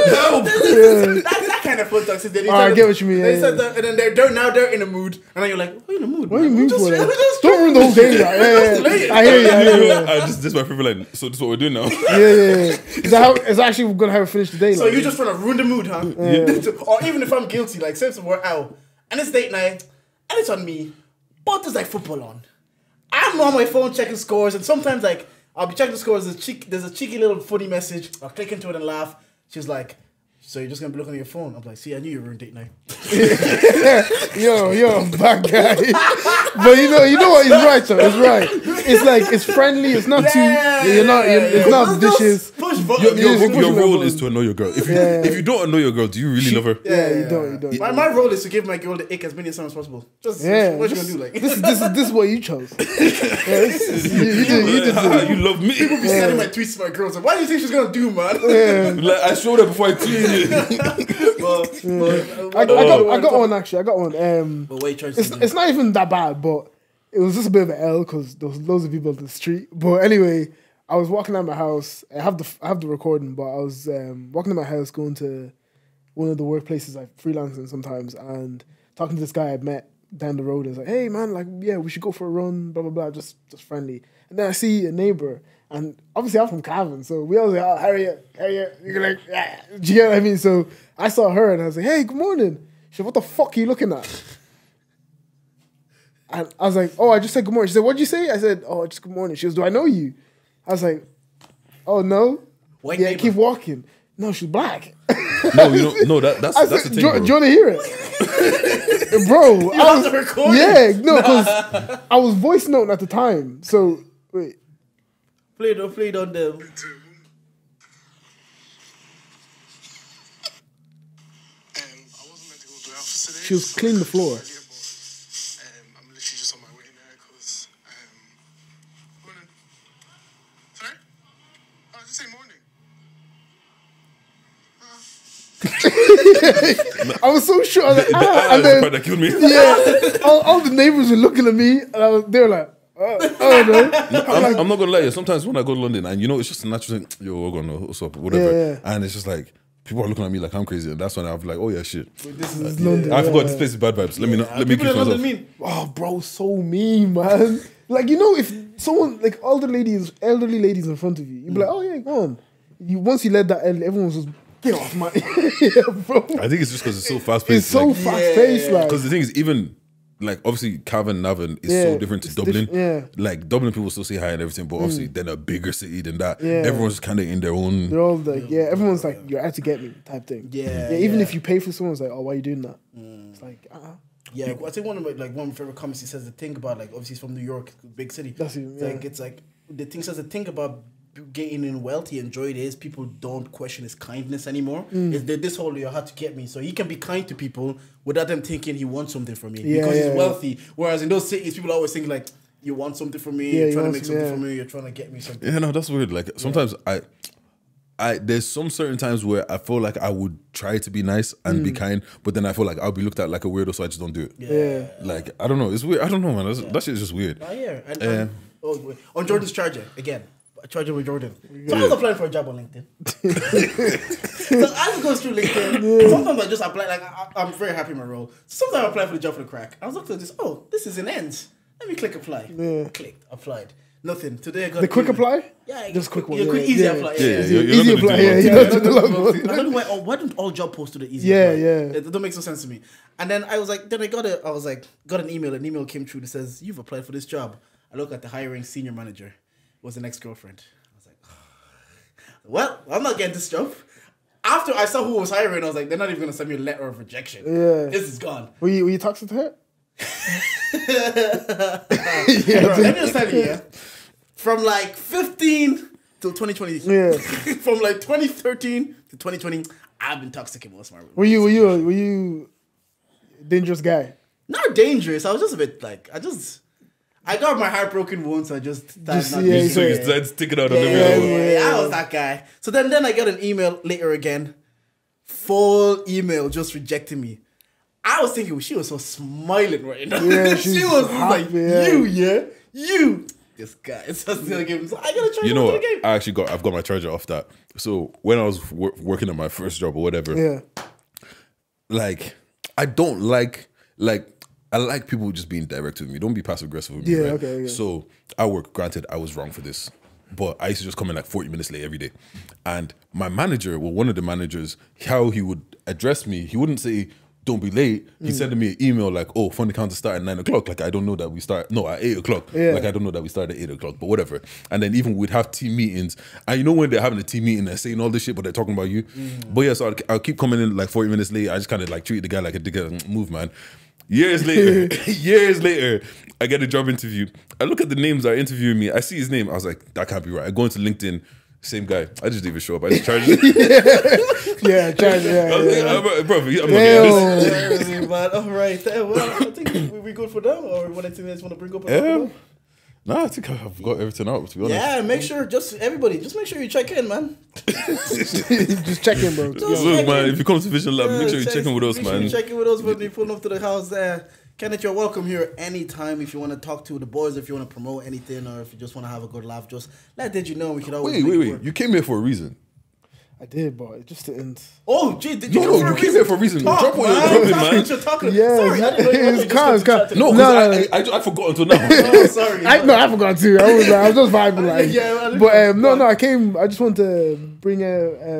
Help! That kind of fun toxicity. I get what you mean. They said that, and then they're in a mood, and then you're like, "Why are you in a mood? Why are you in a mood for that? Don't ruin the whole day." I hear you. This is my favorite line. So this is what we're doing now. Yeah. Is that actually gonna have her finish the day? So you're just trying to ruin the mood, huh? Or even if I'm guilty, like say we're out and it's date night and it's on me, but there's like football on. I'm on my phone checking scores, and sometimes like I'll be checking the scores. There's a cheeky little funny message. I'll click into it and laugh. She's like, "So you're just gonna be looking at your phone?" I'm like, "See, I knew you were on date night." Yo, bad guy. But you know what? He's right though. It's right. It's like it's friendly. It's not too. It's not dishes. Your role is to annoy your girl. If you don't annoy your girl, do you really love her? Yeah, you don't. My role is to give my girl the ick as many times as possible. What you gonna do? Like this is what you chose. You love me. People be sending my tweets to my girls. Like, what do you think she's gonna do, man? Like I showed her before I tweeted. I got one actually. I got one. But wait, it's not even that bad, but it was just a bit of an L because there was loads of people on the street. But anyway, I was walking out my house. I have the recording, but I was walking to my house, going to one of the workplaces I freelance in sometimes, and talking to this guy I met down the road. I was like, "Hey man, like yeah, we should go for a run." Blah blah blah, just friendly. And then I see a neighbor, and obviously I'm from Cavan, so we always like, "Oh, Harriet." You're like, yeah. Do you get what I mean? So I saw her, and I was like, "Hey, good morning." She said, "What the fuck are you looking at?" And I was like, "Oh, I just said good morning." She said, "What'd you say?" I said, "Oh, just good morning." She goes, "Do I know you?" I was like, "Oh no." White yeah, neighbor. Keep walking. No, she's black. No, that's the thing. Do you want to hear it, bro? You have to record it. Yeah, no, because I was voice noting at the time. So wait, play it on them. She was cleaning the floor. I'm literally just on my way now because morning. Sorry? Oh, just say morning. I was so sure. I was like, and then, the part that killed me. Yeah, all the neighbors were looking at me, and they were like, "Oh no." I'm not gonna lie. You. Sometimes when I go to London, and it's just a natural thing. Yo, we're gonna what's up, whatever. Yeah. And it's just like people are looking at me like I'm crazy, and that's when I'm like, oh yeah, shit. This is London. I forgot this place is bad vibes. Let me keep myself. Mean. Oh, bro, so mean, man. Like if someone like elderly ladies in front of you, you'd be like, "Oh yeah, go on." Once you let that, everyone's just get off my. Yeah, bro. I think it's just because it's so fast paced. It's so fast paced, like because the thing is even. Like obviously Cavan Navan is so different to Dublin. Like Dublin people still say hi and everything, but obviously they're a bigger city than that. Everyone's kind of in their own. They're all like, everyone's like, "You're out to get me" type thing. Even if you pay for someone, it's like, "Oh, why are you doing that?" It's like, Yeah, I think one of my favorite comments, he says the thing about like obviously he's from New York, big city. It's like the thing says the thing about getting in wealth, he enjoyed is people don't question his kindness anymore. It's this whole you had to get me, so he can be kind to people without them thinking he wants something from me because he's wealthy. Whereas in those cities, people always think like you want something from me, you're trying to make something from me, you're trying to get me something. Yeah, no, that's weird. Like sometimes there's some certain times where I feel like I would try to be nice and be kind, but then I feel like I'll be looked at like a weirdo, so I just don't do it. Yeah. Like, I don't know. It's weird. I don't know, man. That shit is just weird. Yeah. And, on Jordan's charger, again. Charger with Jordan. So I was applying for a job on LinkedIn. So I just go through LinkedIn. Sometimes I just apply, like, I'm very happy in my role. Sometimes I apply for the job for the crack. I was looking at this, this is an end. Let me click apply. Yeah. Clicked, applied. Nothing. Today I got The quick apply? Yeah, just quick one. quick, easy apply. Easy apply. Yeah, you don't do the long one. I don't know why don't all job posts do the easy Yeah, apply? yeah. It don't make no sense to me. And then I was like, got an email. An email came through that says, you've applied for this job. I look at the hiring senior manager. It was an ex-girlfriend. I was like, well, I'm not getting this job. After I saw who was hiring, I was like, they're not even going to send me a letter of rejection. Yeah. This is gone. Were you toxic to her? Bro, let me just tell you, yeah. From like 15 till 2020. Yeah. From like 2013 to 2020, I've been toxic in most of my relationships. Were you a dangerous guy? Not dangerous. I was just a bit like, I got my heart broken once. I just started sticking out on I was that guy. So then I got an email later again. Full email just rejecting me. I was thinking she was so smiling right now. Yeah, she was happy, like, you. This guy is just gonna give him. So I gotta try. You know what? I've got my charger off that. So when I was working at my first job or whatever, like I don't like I like people just being direct with me. Don't be passive aggressive with me. Yeah, right? okay. Yeah. So granted, I was wrong for this, but I used to just come in like 40 minutes late every day. And my manager, one of the managers, how he would address me, he wouldn't say, don't be late. He sent me an email like, fund account to start at 9 o'clock. Like, I don't know that we start, at 8 o'clock. Yeah. Like, I don't know that we start at 8 o'clock, but whatever. And then even we'd have team meetings. And you know when they're having a team meeting, they're saying all this shit, but they're talking about you. But yeah, so I'll keep coming in like 40 minutes late. I just kind of like treat the guy like a dickhead. Move, man. Years later, I get a job interview. I look at the names that are interviewing me. I see his name. I was like, that can't be right. I go into LinkedIn. Same guy. I just didn't even show up. I just charged it. Bro, I'm not getting this. But all right. Well, I think we good for now. Or one or 2 minutes want to bring up? No, I think I've got everything out, to be honest. Yeah, make sure, everybody, make sure you check in, man. Just check in, bro. Look, man, if you come to Vision Lab, make sure you check in with us, man. Make sure you check in with us when we pull up to the house there. Kenneth, you're welcome here anytime if you want to talk to the boys, if you want to promote anything, or if you just want to have a good laugh. Just let Did you know we could always Wait. You came here for a reason. I did, but it just didn't. Oh, gee, did you? No, you came here for a reason. Drop what you're dropping, man. Yeah, sorry, it's calm. No, I forgot until now. Oh, sorry. I forgot too. I was just vibing like. I came. I just want to bring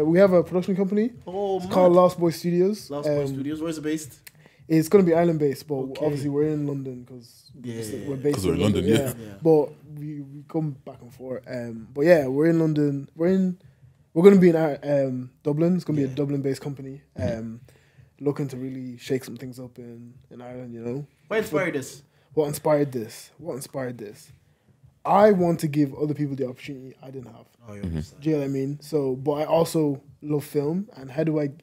we have a production company. It's called Lost Boy Studios. Lost Boy Studios. Where's it based? It's going to be island based, but obviously we're in London because we're based in London. Yeah. But we come back and forth. But yeah, we're in London. We're going to be in Dublin. It's going to be a Dublin based company. Looking to really shake some things up in Ireland. You know. What inspired this? What inspired this? I want to give other people the opportunity I didn't have. Oh, Do you know what I mean? So, but I also love film, and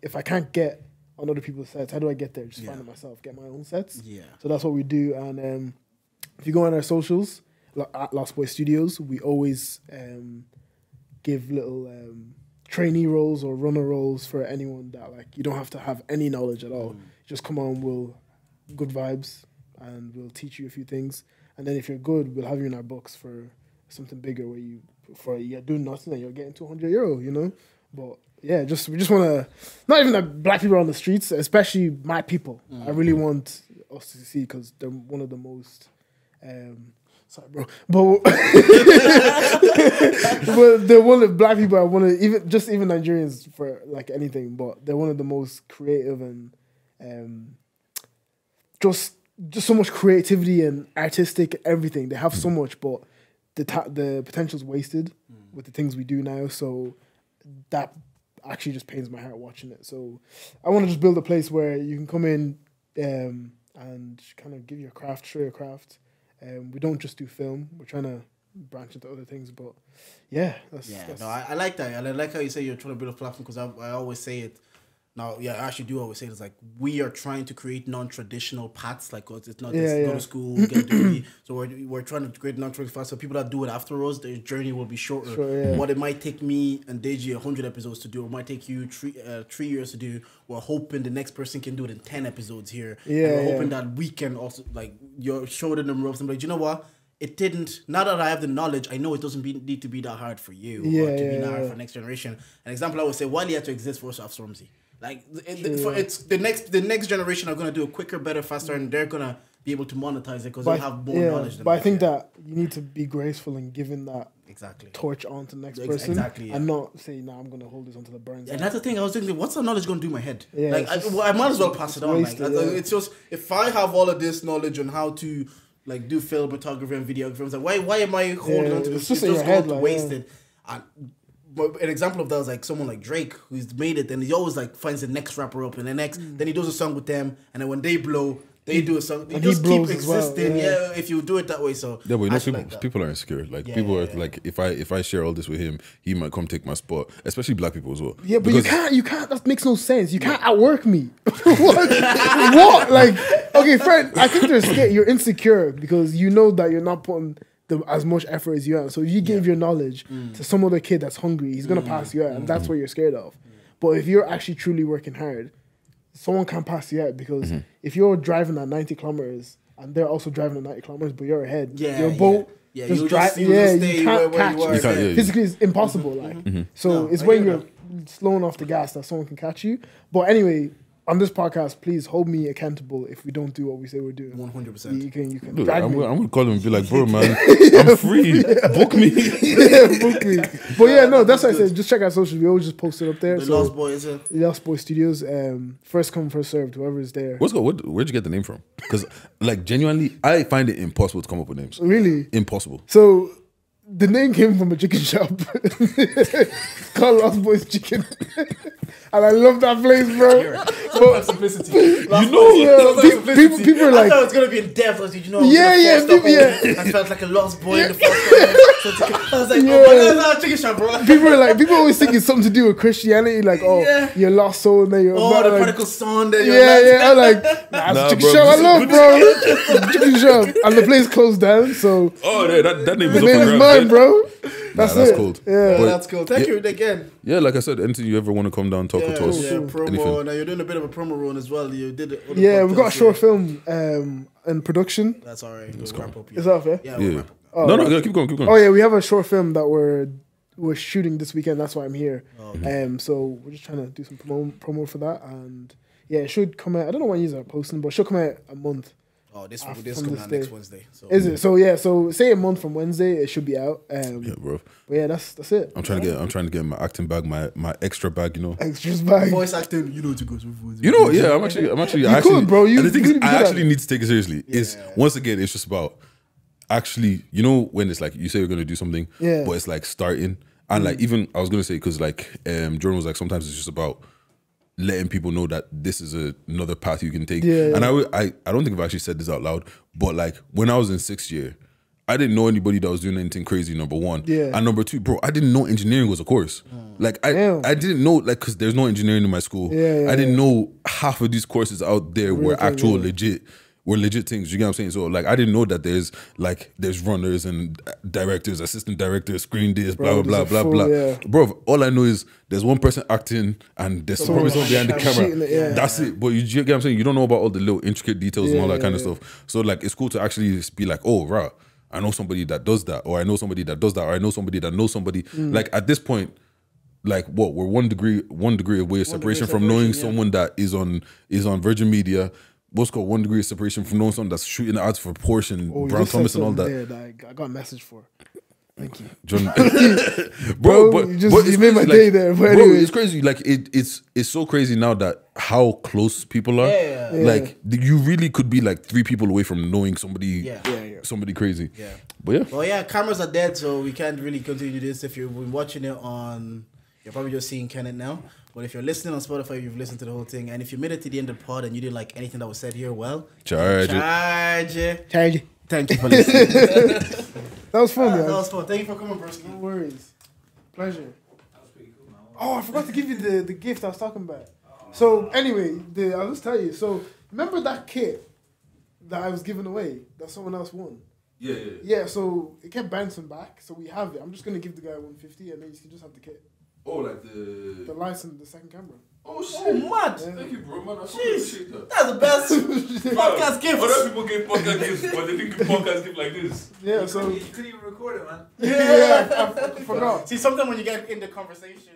if I can't get on other people's sets, how do I get there? Just find it myself, get my own sets. Yeah. So that's what we do. And if you go on our socials, at Lost Boy Studios, we always give little trainee roles or runner roles for anyone that you don't have to have any knowledge at all. Just come on, good vibes, and we'll teach you a few things. And then if you're good, we'll have you in our books for something bigger where you're doing nothing and you're getting €200, you know? But yeah, we just want to, not even that black people on the streets, especially my people. I really want us to see because they're one of the most, sorry, bro, but they're one of the black people I want to, even Nigerians for like anything, but they're one of the most creative and just so much creativity and artistic everything. They have so much, but the potential's wasted with the things we do now. So that actually just pains my heart watching it. So I want to just build a place where you can come in and kind of give your craft, show your craft. We don't just do film. We're trying to branch into other things, but that's no, I like that. And I like how you say you're trying to build a platform because I always say it. Now, yeah, I actually do always say this. Like, we are trying to create non-traditional paths. Like, 'cause it's not just go to school, get a degree. So we're trying to create non-traditional paths. So people that do it afterwards, their journey will be shorter. What it might take me and Deji 100 episodes to do, it might take you 3 years to do. We're hoping the next person can do it in 10 episodes here. And we're hoping that we can also, like, you're showing them ropes and be like, you know what? It didn't. Now that I have the knowledge, I know it doesn't need to be that hard for you or to be that hard for the next generation. An example I would say, Wally had to exist for us to have Stormzy. Like it's the next generation are gonna do it quicker, better, faster, and they're gonna be able to monetize it because they have more knowledge. Than but I think that you need to be graceful in giving that torch on to the next person, and not say, "Nah, I'm gonna hold this until it burns." And that's the thing. I was thinking, what's the knowledge gonna do in my head? Like I might as well pass it on. It's just if I have all of this knowledge on how to like do film, photography, and videography, I was like, why am I holding on to this? It's just in your head, like, wasted. But an example of that is like someone like Drake who's made it, and he always like finds the next rapper up and the next, then he does a song with them, and then when they blow, they do a song. They just keep existing. Well, if you do it that way. So yeah, but you know, people aren't scared. Like people are like, if I share all this with him, he might come take my spot. Especially black people as well. Yeah, but you can't. That makes no sense. You can't outwork me. what? Like, okay, friend. I think they're scared. You're insecure because you know that you're not putting as much effort as you are. So if you give your knowledge to some other kid that's hungry, he's gonna pass you out, and that's what you're scared of. But if you're actually truly working hard, someone can't pass you out because if you're driving at 90 kilometers and they're also driving at 90 kilometers, but you're ahead, your boat just drive. You can't catch. Physically, it's impossible. Like so, it's when you're slowing off the gas that someone can catch you. But anyway, on this podcast, please hold me accountable if we don't do what we say we're doing. 100%. You can Look, drag I'm me. gonna call him and be like, bro, man, I'm free. Book me. Book me. But yeah, no, that's why I said just check out socials. We always just post it up there. The Lost Boy, is it? Lost Boy Studios. First come, first served. Whoever is there. Where'd you get the name from? Because like genuinely, I find it impossible to come up with names. Really? Impossible. So the name came from a chicken shop called Lost Boys Chicken. And I love that place, bro. But simplicity. People are like, I thought it was gonna be in depth. Like, you know, I felt like a lost boy in the first time. I was like, oh my god, chicken shop, bro. People always think it's something to do with Christianity, like, you're lost soul, and then you're the like, prodigal son. Then I'm like, nah, it's a chicken shop. I love, bro. Chicken shop, and the place closed down. So that name the name is mine, bro. That's cool. Yeah, that's cool. Thank you again. Yeah, like I said, anything you ever want to come down talk to us. Yeah, promo. Now you're doing a bit of a promo run as well. You did it. Yeah, we've got a short film in production. That's all right. That's cool. It's off, yeah? Yeah. No, keep going. Oh yeah, we have a short film that we're shooting this weekend. That's why I'm here. So we're just trying to do some promo for that, and yeah, it should come out. I don't know when you are posting, but it should come out a month. Oh, this coming out next Wednesday. So. Is it? So yeah, so say a month from Wednesday, it should be out. Yeah, bro. But yeah, that's it. I'm trying to get my acting bag, my extra bag, you know. Extras bag. Voice acting, you know to go through. You know, yeah, I'm actually. You could, bro. And the thing is, I actually need to take it seriously. It's once again, it's just about actually, you know, when it's like you say you're gonna do something, but it's like starting, and like even I was gonna say because like Jordan was like sometimes it's just about letting people know that this is another path you can take. And I don't think I've actually said this out loud, but like when I was in 6th year, I didn't know anybody that was doing anything crazy, number one. And number two, bro, I didn't know engineering was a course. Like I didn't know, like, because there's no engineering in my school. I didn't know half of these courses out there were actual legit things. You get what I'm saying? So like I didn't know that there's runners and directors, assistant directors, screen days, blah blah blah blah blah. Bro, all I know is there's one person acting and there's probably someone behind the camera. That's it. But you get what I'm saying? You don't know about all the little intricate details and all that kind of stuff. So like it's cool to actually be like, oh, rah, I know somebody that does that, or I know somebody that does that, or I know somebody that knows somebody. Like at this point, like what, we're one degree away of separation from knowing someone that is on Virgin Media. What's called 1 degree of separation from knowing someone that's shooting ads for Porsche and Brown Thomas and all that. I got a message for. Thank you, John. bro, you made my day there. But bro, it's crazy. Like it's so crazy now that how close people are. Like you really could be like 3 people away from knowing somebody. Somebody crazy. But yeah. Well, yeah, cameras are dead, so we can't really continue this. If you've been watching it on, you're probably just seeing Kenneth now. But if you're listening on Spotify, you've listened to the whole thing. And if you made it to the end of the pod and you didn't like anything that was said here, well, charge it. Thank you for listening. That was fun, That was fun. Thank you for coming, bro. No worries. Pleasure. That was pretty cool, man. Oh, I forgot to give you the gift I was talking about. So anyway, I'll just tell you. So remember that kit that I was giving away that someone else won? Yeah. Yeah, so it kept bouncing back. So we have it. I'm just gonna give the guy 150, and then you can just have the kit. Oh, like the license, the second camera. Oh shit! Oh, mad. Yeah. Thank you, bro. Man, I Jeez. appreciate that. That's the best podcast gift. Other people give podcast gifts, but they didn't give podcast gift like this. Yeah, so You couldn't even record it, man. yeah, I forgot. See, sometimes when you get in the conversation.